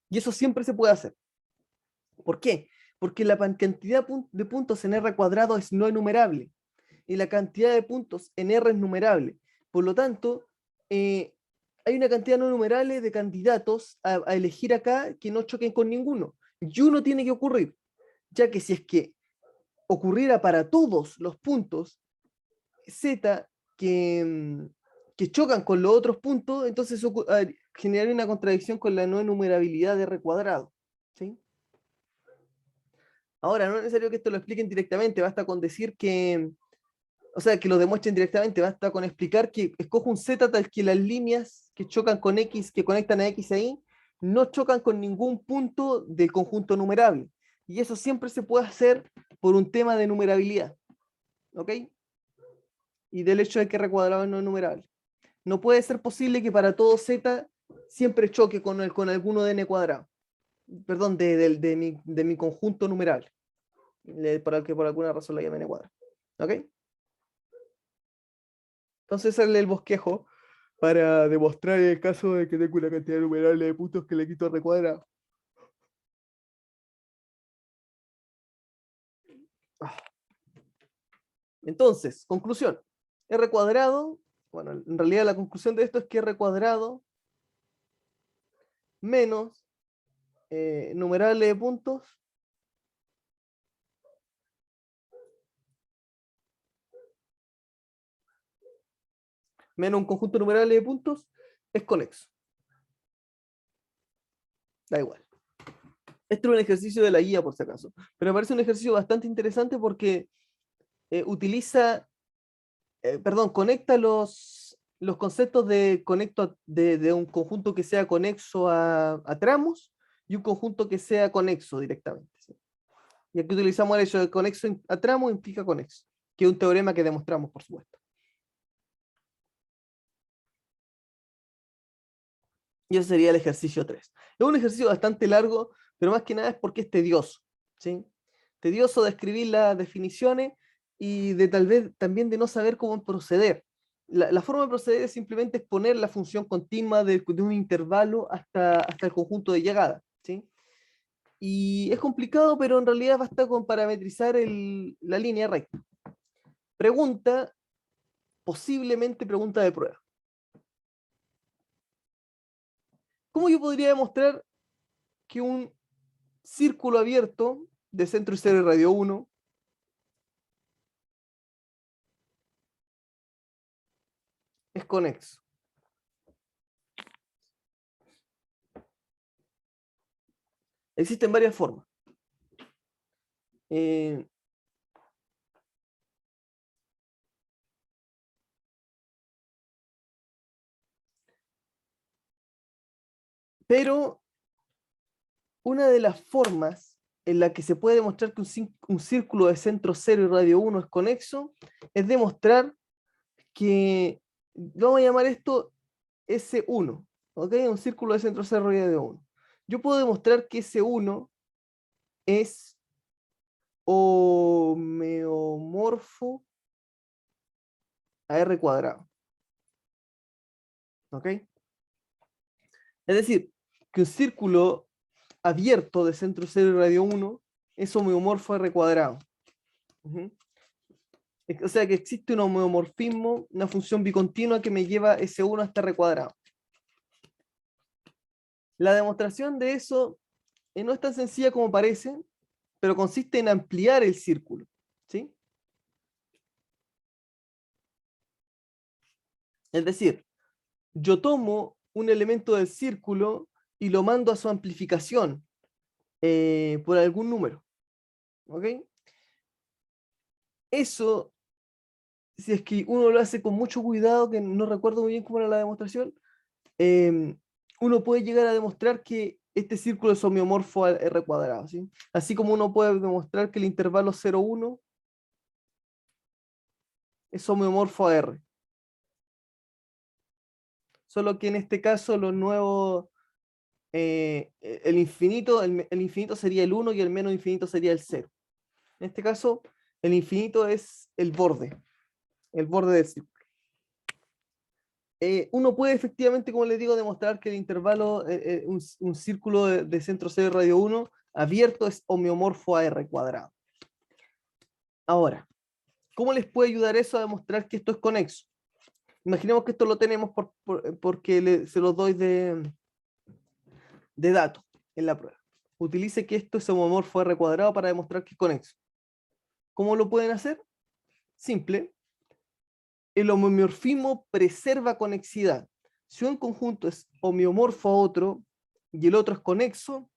Y eso siempre se puede hacer. ¿Por qué? Porque la cantidad de puntos en R cuadrado es no enumerable y la cantidad de puntos en R es numerable. Por lo tanto, hay una cantidad no numerable de candidatos a elegir acá que no choquen con ninguno. Y uno tiene que ocurrir, ya que si es que ocurriera para todos los puntos Z que chocan con los otros puntos, entonces generaría una contradicción con la no enumerabilidad de R cuadrado. ¿Sí? Ahora, no es necesario que esto lo expliquen directamente, basta con decir que, o sea, que lo demuestren directamente, basta con explicar que escojo un Z tal que las líneas que chocan con X, que conectan a X ahí, no chocan con ningún punto del conjunto numerable. Y eso siempre se puede hacer por un tema de numerabilidad. ¿Ok? Y del hecho de que R cuadrado no es numerable. No puede ser posible que para todo Z siempre choque con alguno de n cuadrado. Perdón, de mi conjunto numerable. Para el que por alguna razón la llame n cuadrado. ¿Ok? Entonces ese es el bosquejo para demostrar el caso de que tengo una cantidad numerable de puntos que le quito R cuadrado. Entonces, conclusión. R cuadrado, bueno, en realidad la conclusión de esto es que R cuadrado menos numerable de puntos menos un conjunto numerable de puntos es conexo. Da igual. Este es un ejercicio de la guía, por si acaso. Pero me parece un ejercicio bastante interesante porque conecta los conceptos de un conjunto que sea conexo a tramos y un conjunto que sea conexo directamente. ¿Sí? Y aquí utilizamos el hecho de conexo a tramo implica conexo, que es un teorema que demostramos, por supuesto. Y ese sería el ejercicio 3. Es un ejercicio bastante largo, pero más que nada es porque es tedioso. ¿Sí? Tedioso de escribir las definiciones y de tal vez también de no saber cómo proceder. La forma de proceder es simplemente exponer la función continua de un intervalo hasta el conjunto de llegada. ¿Sí? Y es complicado, pero en realidad basta con parametrizar la línea recta. Pregunta, posiblemente pregunta de prueba. ¿Cómo yo podría demostrar que un círculo abierto de centro y cero y radio 1 es conexo? Existen varias formas. Eh, pero una de las formas en la que se puede demostrar que un círculo de centro 0 y radio 1 es conexo, es demostrar que, vamos a llamar esto S1, ¿ok? Un círculo de centro 0 y radio 1. Yo puedo demostrar que S1 es homeomorfo a R cuadrado, ¿ok? Es decir, que un círculo abierto de centro 0 y radio 1 es homeomorfo a R cuadrado. O sea que existe un homeomorfismo, una función bicontinua que me lleva S1 hasta R cuadrado. La demostración de eso no es tan sencilla como parece, pero consiste en ampliar el círculo, ¿sí? Es decir, yo tomo un elemento del círculo y lo mando a su amplificación por algún número, ¿ok? Eso, si es que uno lo hace con mucho cuidado, que no recuerdo muy bien cómo era la demostración, uno puede llegar a demostrar que este círculo es homeomorfo al R cuadrado, ¿sí? Así como uno puede demostrar que el intervalo 0,1 es homeomorfo a R. Solo que en este caso los nuevos, el infinito sería el 1 y el menos infinito sería el 0. En este caso, el infinito es el borde del círculo. Uno puede efectivamente, como les digo, demostrar que el intervalo, un círculo de centro 0 y radio 1 abierto es homeomorfo a R cuadrado. Ahora, ¿cómo les puede ayudar eso a demostrar que esto es conexo? Imaginemos que esto lo tenemos porque se los doy de datos en la prueba. Utilice que esto es homomorfo a R cuadrado para demostrar que es conexo. ¿Cómo lo pueden hacer? Simple. El homeomorfismo preserva conexidad. Si un conjunto es homeomorfo a otro y el otro es conexo,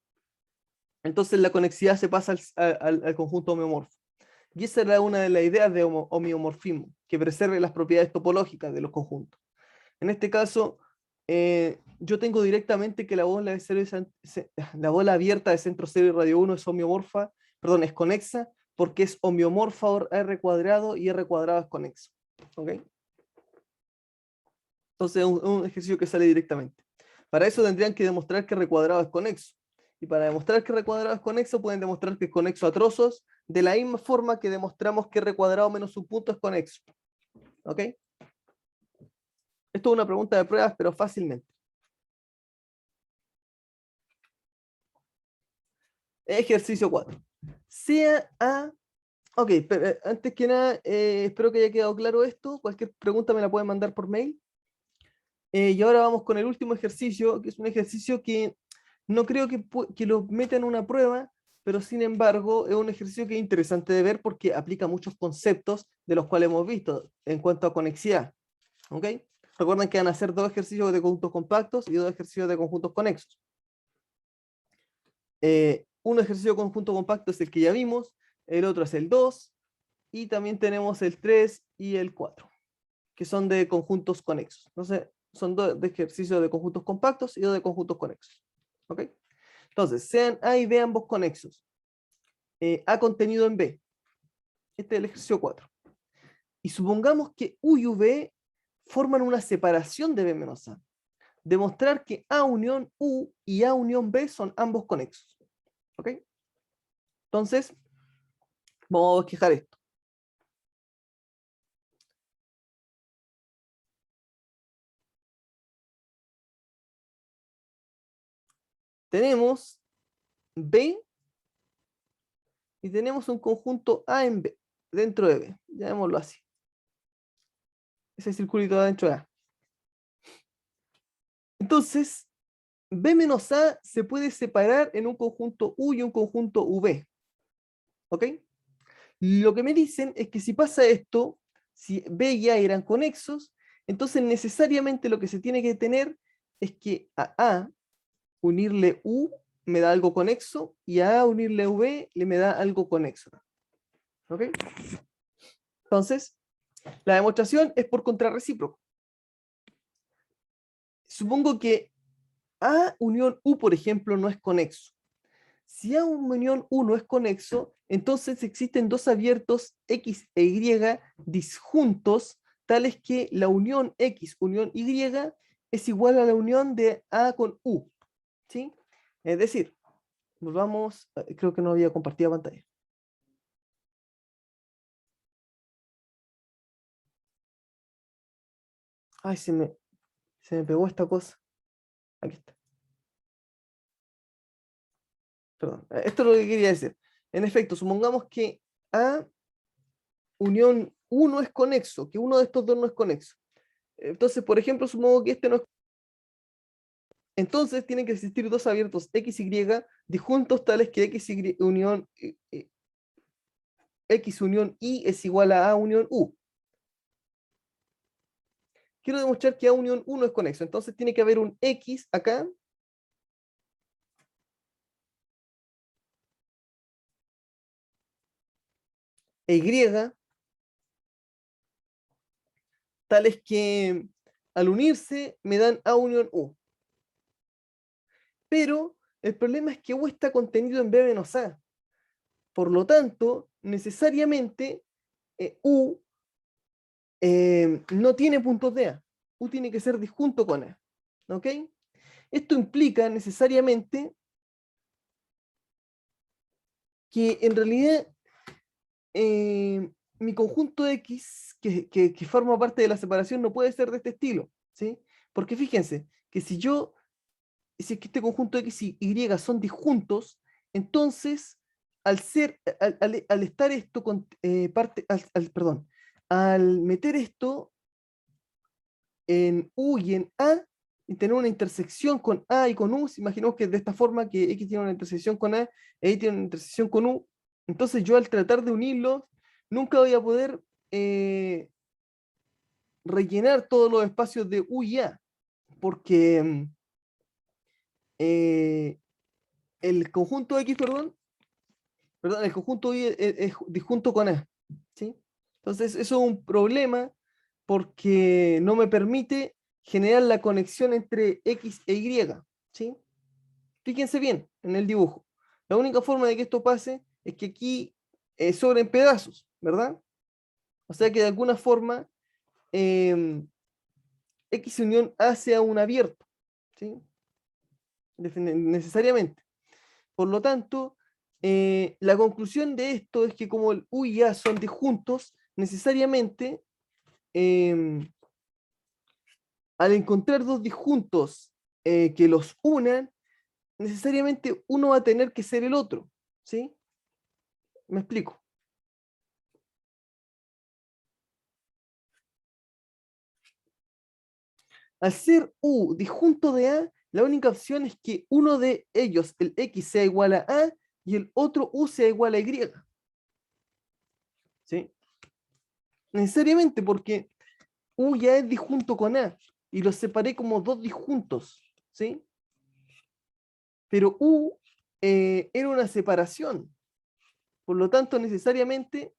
entonces la conexidad se pasa al conjunto homeomorfo. Y esa era una de las ideas de homeomorfismo, que preserve las propiedades topológicas de los conjuntos. En este caso, yo tengo directamente que la la bola abierta de centro 0 y radio 1 es homeomorfa, perdón, es conexa, porque es homeomorfa a R cuadrado y R cuadrado es conexo. ¿Ok? Entonces es un ejercicio que sale directamente. Para eso tendrían que demostrar que R cuadrado es conexo. Y para demostrar que R cuadrado es conexo, pueden demostrar que es conexo a trozos, de la misma forma que demostramos que R cuadrado menos un punto es conexo. ¿Ok? Esto es una pregunta de pruebas, pero fácilmente. Ejercicio 4. Sea A. Ok, pero antes que nada, espero que haya quedado claro esto. Cualquier pregunta me la pueden mandar por mail. Y ahora vamos con el último ejercicio, que es un ejercicio que no creo que lo meta en una prueba, pero sin embargo es un ejercicio que es interesante de ver porque aplica muchos conceptos de los cuales hemos visto en cuanto a conexidad. ¿Ok? Recuerden que van a hacer dos ejercicios de conjuntos compactos y dos ejercicios de conjuntos conexos. Un ejercicio de conjunto compacto es el que ya vimos, el otro es el 2, y también tenemos el 3 y el 4, que son de conjuntos conexos. Entonces, son dos de ejercicios de conjuntos compactos y dos de conjuntos conexos. ¿Ok? Entonces, sean A y B ambos conexos. A contenido en B. Este es el ejercicio 4. Y supongamos que U y V forman una separación de B menos A. Demostrar que A unión U y A unión B son ambos conexos. ¿Ok? Entonces, vamos a bosquejar esto. Tenemos B y tenemos un conjunto A en B, dentro de B. Llamémoslo así. Ese circulito adentro de A. Entonces, B menos A se puede separar en un conjunto U y un conjunto V. ¿Ok? Lo que me dicen es que si pasa esto, si B y A eran conexos, entonces necesariamente lo que se tiene que tener es que a A unirle U me da algo conexo y a unirle V le me da algo conexo. ¿Ok? Entonces, la demostración es por contrarrecíproco. Supongo que A unión U, por ejemplo, no es conexo. Si A unión 1 es conexo, entonces existen dos abiertos X e Y disjuntos, tales que la unión X unión Y es igual a la unión de A con U. ¿Sí? Es decir, volvamos, creo que no había compartido pantalla. Ay, se me pegó esta cosa. Aquí está. Perdón. Esto es lo que quería decir. En efecto, supongamos que A unión 1 es conexo, que uno de estos dos no es conexo. Entonces, por ejemplo, supongo que este no es. Entonces tienen que existir dos abiertos X, Y disjuntos tales que X, unión, X unión Y es igual a unión U. Quiero demostrar que A unión 1 es conexo. Entonces tiene que haber un X acá. E Y, tales que al unirse me dan A unión U. Pero el problema es que U está contenido en B menos A. Por lo tanto, necesariamente U no tiene puntos de A. U tiene que ser disjunto con A. ¿Ok? Esto implica necesariamente que en realidad mi conjunto X, que forma parte de la separación, no puede ser de este estilo. ¿Sí? Porque fíjense, que si es que este conjunto X y Y son disjuntos, entonces, al estar esto con perdón, al meter esto en U y en A, y tener una intersección con A y con U, imaginemos que de esta forma que X tiene una intersección con A, y tiene una intersección con U, entonces yo al tratar de unirlos, nunca voy a poder rellenar todos los espacios de U y A, porque eh, el conjunto X, perdón, el conjunto Y es disjunto con A, ¿sí? Entonces eso es un problema porque no me permite generar la conexión entre X e Y, ¿sí? Fíjense bien en el dibujo. La única forma de que esto pase es que aquí sobren pedazos, ¿verdad? O sea que de alguna forma X unión A sea un abierto, ¿sí? Necesariamente. Por lo tanto, la conclusión de esto es que como el U y A son disjuntos, necesariamente al encontrar dos disjuntos que los unan, necesariamente uno va a tener que ser el otro, ¿sí? Me explico. Al ser U disjunto de A, la única opción es que uno de ellos, el X, sea igual a A y el otro U sea igual a Y, ¿sí? Necesariamente porque U ya es disjunto con A y los separé como dos disjuntos, ¿sí? Pero U era una separación, por lo tanto necesariamente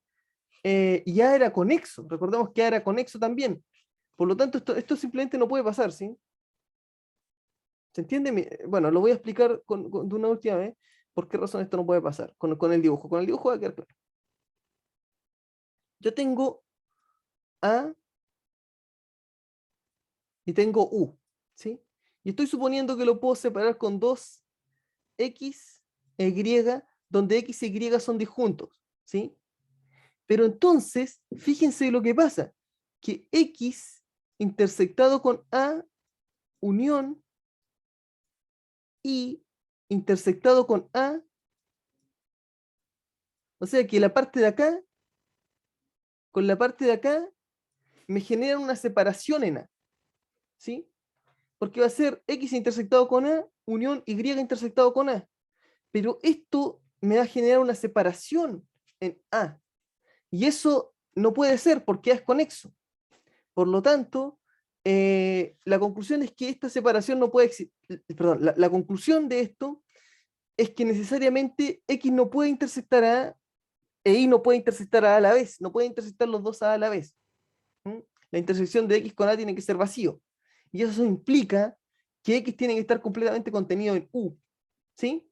ya era conexo. Recordemos que ya era conexo también. Por lo tanto, esto simplemente no puede pasar, ¿sí? ¿Se entiende? Bueno, lo voy a explicar de una última vez por qué razón esto no puede pasar con el dibujo. Con el dibujo va a quedar claro. Yo tengo A y tengo U, ¿sí? Y estoy suponiendo que lo puedo separar con dos X e Y, donde X y Y son disjuntos, ¿sí? Pero entonces, fíjense lo que pasa, que X intersectado con A unión Y intersectado con A, o sea que la parte de acá con la parte de acá me generan una separación en A, ¿sí? Porque va a ser X intersectado con A, unión Y intersectado con A. Pero esto me va a generar una separación en A. Y eso no puede ser porque A es conexo. Por lo tanto, la conclusión es que esta separación no puede existir. Perdón, la conclusión de esto es que necesariamente X no puede intersectar a A e Y no puede intersectar a la vez. No puede intersectar los dos a la vez. ¿Mm? La intersección de X con A tiene que ser vacío. Y eso implica que X tiene que estar completamente contenido en U. ¿Sí?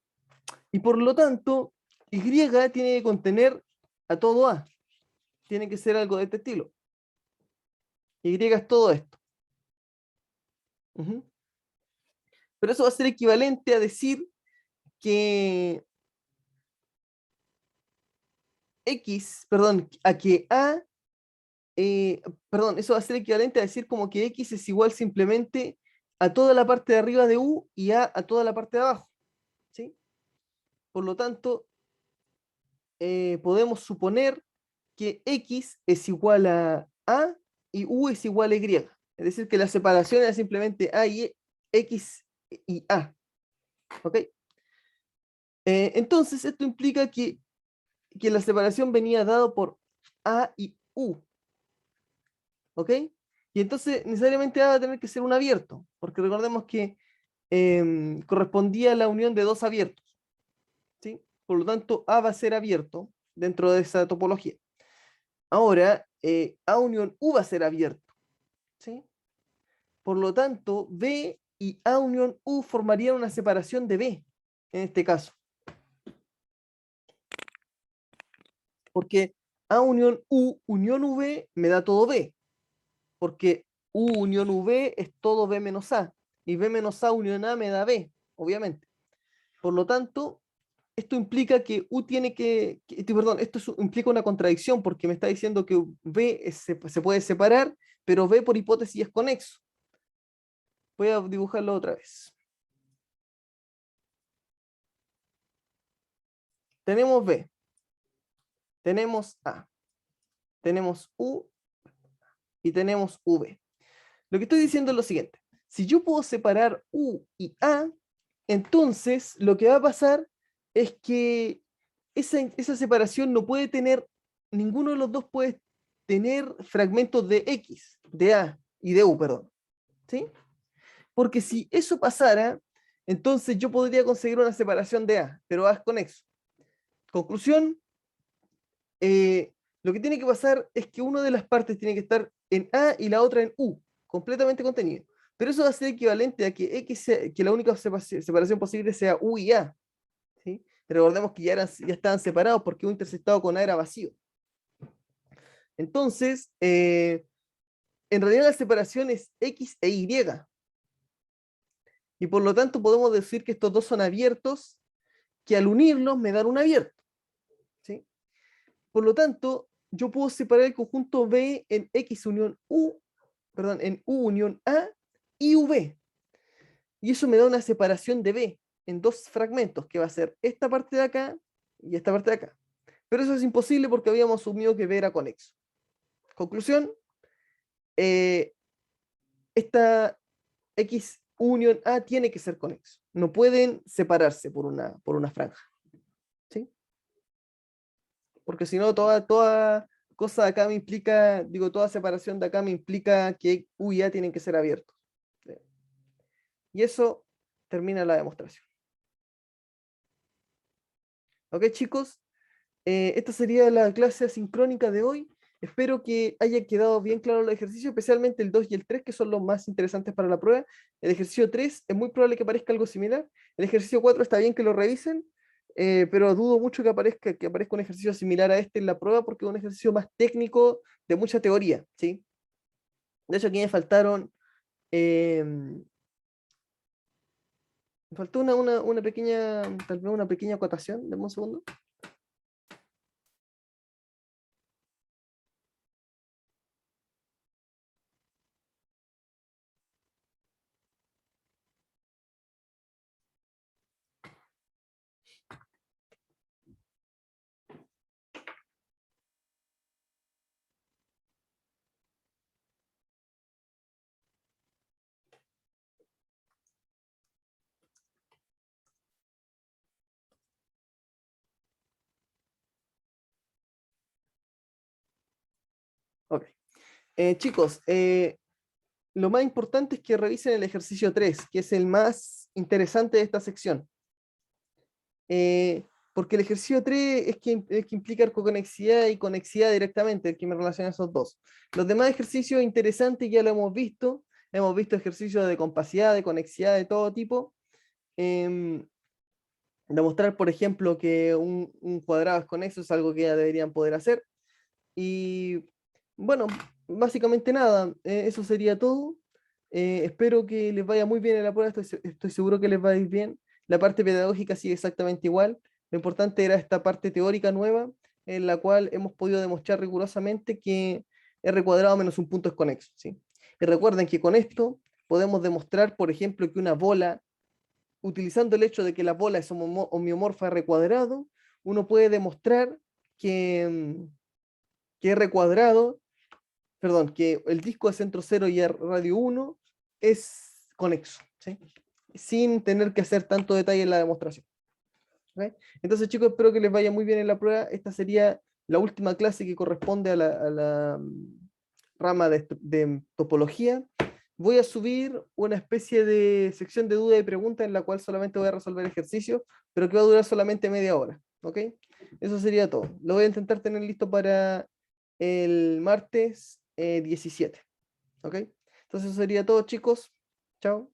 Y por lo tanto, Y tiene que contener a todo A. Tiene que ser algo de este estilo. Y es todo esto. Pero eso va a ser equivalente a decir que X, perdón, a que A, perdón, eso va a ser equivalente a decir como que X es igual simplemente a toda la parte de arriba de U y a toda la parte de abajo. ¿Sí? Por lo tanto, podemos suponer que X es igual a y U es igual a Y. Es decir, que la separación era simplemente A y X y A. ¿Ok? Entonces, esto implica que la separación venía dado por A y U. ¿Ok? Y entonces, necesariamente A va a tener que ser un abierto, porque recordemos que correspondía a la unión de dos abiertos. ¿Sí? Por lo tanto, A va a ser abierto dentro de esa topología. Ahora, A unión U va a ser abierto. ¿Sí? Por lo tanto, B y A unión U formarían una separación de B, en este caso. Porque A unión U unión V me da todo B. Porque U unión V es todo B menos A. Y B menos A unión A me da B, obviamente. Por lo tanto, esto implica que U tiene perdón, esto implica una contradicción porque me está diciendo que B se puede separar, pero B por hipótesis es conexo. Voy a dibujarlo otra vez. Tenemos B, tenemos A, tenemos U y tenemos V. Lo que estoy diciendo es lo siguiente. Si yo puedo separar U y A, entonces lo que va a pasar es que esa separación no puede tener, ninguno de los dos puede tener fragmentos de X, de A y de U, perdón. ¿Sí? Porque si eso pasara, entonces yo podría conseguir una separación de A, pero A es conexo. Conclusión, lo que tiene que pasar es que una de las partes tiene que estar en A y la otra en U, completamente contenido. Pero eso va a ser equivalente a que que la única separación posible sea U y A. ¿Sí? Recordemos que ya estaban separados porque U intersectado con A era vacío. Entonces, en realidad la separación es X e Y. Y por lo tanto podemos decir que estos dos son abiertos, que al unirlos me dan un abierto. ¿Sí? Por lo tanto, yo puedo separar el conjunto B en X unión U, perdón, en U unión A y V. Y eso me da una separación de B en dos fragmentos, que va a ser esta parte de acá y esta parte de acá. Pero eso es imposible porque habíamos asumido que B era conexo. Conclusión, esta X unión A tiene que ser conexo. No pueden separarse por una franja. ¿Sí? Porque si no, toda cosa de acá me implica, digo, toda separación de acá me implica que U y A tienen que ser abiertos. Y eso termina la demostración. Ok, chicos, esta sería la clase asincrónica de hoy. Espero que haya quedado bien claro el ejercicio, especialmente el 2 y el 3, que son los más interesantes para la prueba. El ejercicio 3 es muy probable que parezca algo similar. El ejercicio 4 está bien que lo revisen, pero dudo mucho que aparezca un ejercicio similar a este en la prueba, porque es un ejercicio más técnico de mucha teoría, ¿sí? De hecho, aquí me faltó una pequeña, tal vez una pequeña acotación. Dame un segundo. Ok. Chicos, lo más importante es que revisen el ejercicio 3, que es el más interesante de esta sección. Porque el ejercicio 3 es que implica conexidad y conexidad directamente, el que me relaciona esos dos. Los demás ejercicios interesantes ya lo hemos visto ejercicios de compacidad, de conexidad de todo tipo. demostrar, por ejemplo, que un cuadrado es conexo es algo que ya deberían poder hacer. Y bueno, básicamente nada, eso sería todo. Espero que les vaya muy bien en la prueba, estoy seguro que les va a ir bien. La parte pedagógica sigue exactamente igual. Lo importante era esta parte teórica nueva, en la cual hemos podido demostrar rigurosamente que r cuadrado menos un punto es conexo, ¿sí? Y recuerden que con esto podemos demostrar, por ejemplo, que una bola, utilizando el hecho de que la bola es homeomorfa a r cuadrado, uno puede demostrar que r cuadrado, perdón, que el disco de centro 0 y radio 1 es conexo, ¿sí? Sin tener que hacer tanto detalle en la demostración. ¿Okay? Entonces, chicos, espero que les vaya muy bien en la prueba. Esta sería la última clase que corresponde a la rama de topología. Voy a subir una especie de sección de duda y pregunta en la cual solamente voy a resolver ejercicios, pero que va a durar solamente media hora. ¿Ok? Eso sería todo. Lo voy a intentar tener listo para el martes 17. ¿Ok? Entonces eso sería todo, chicos. Chao.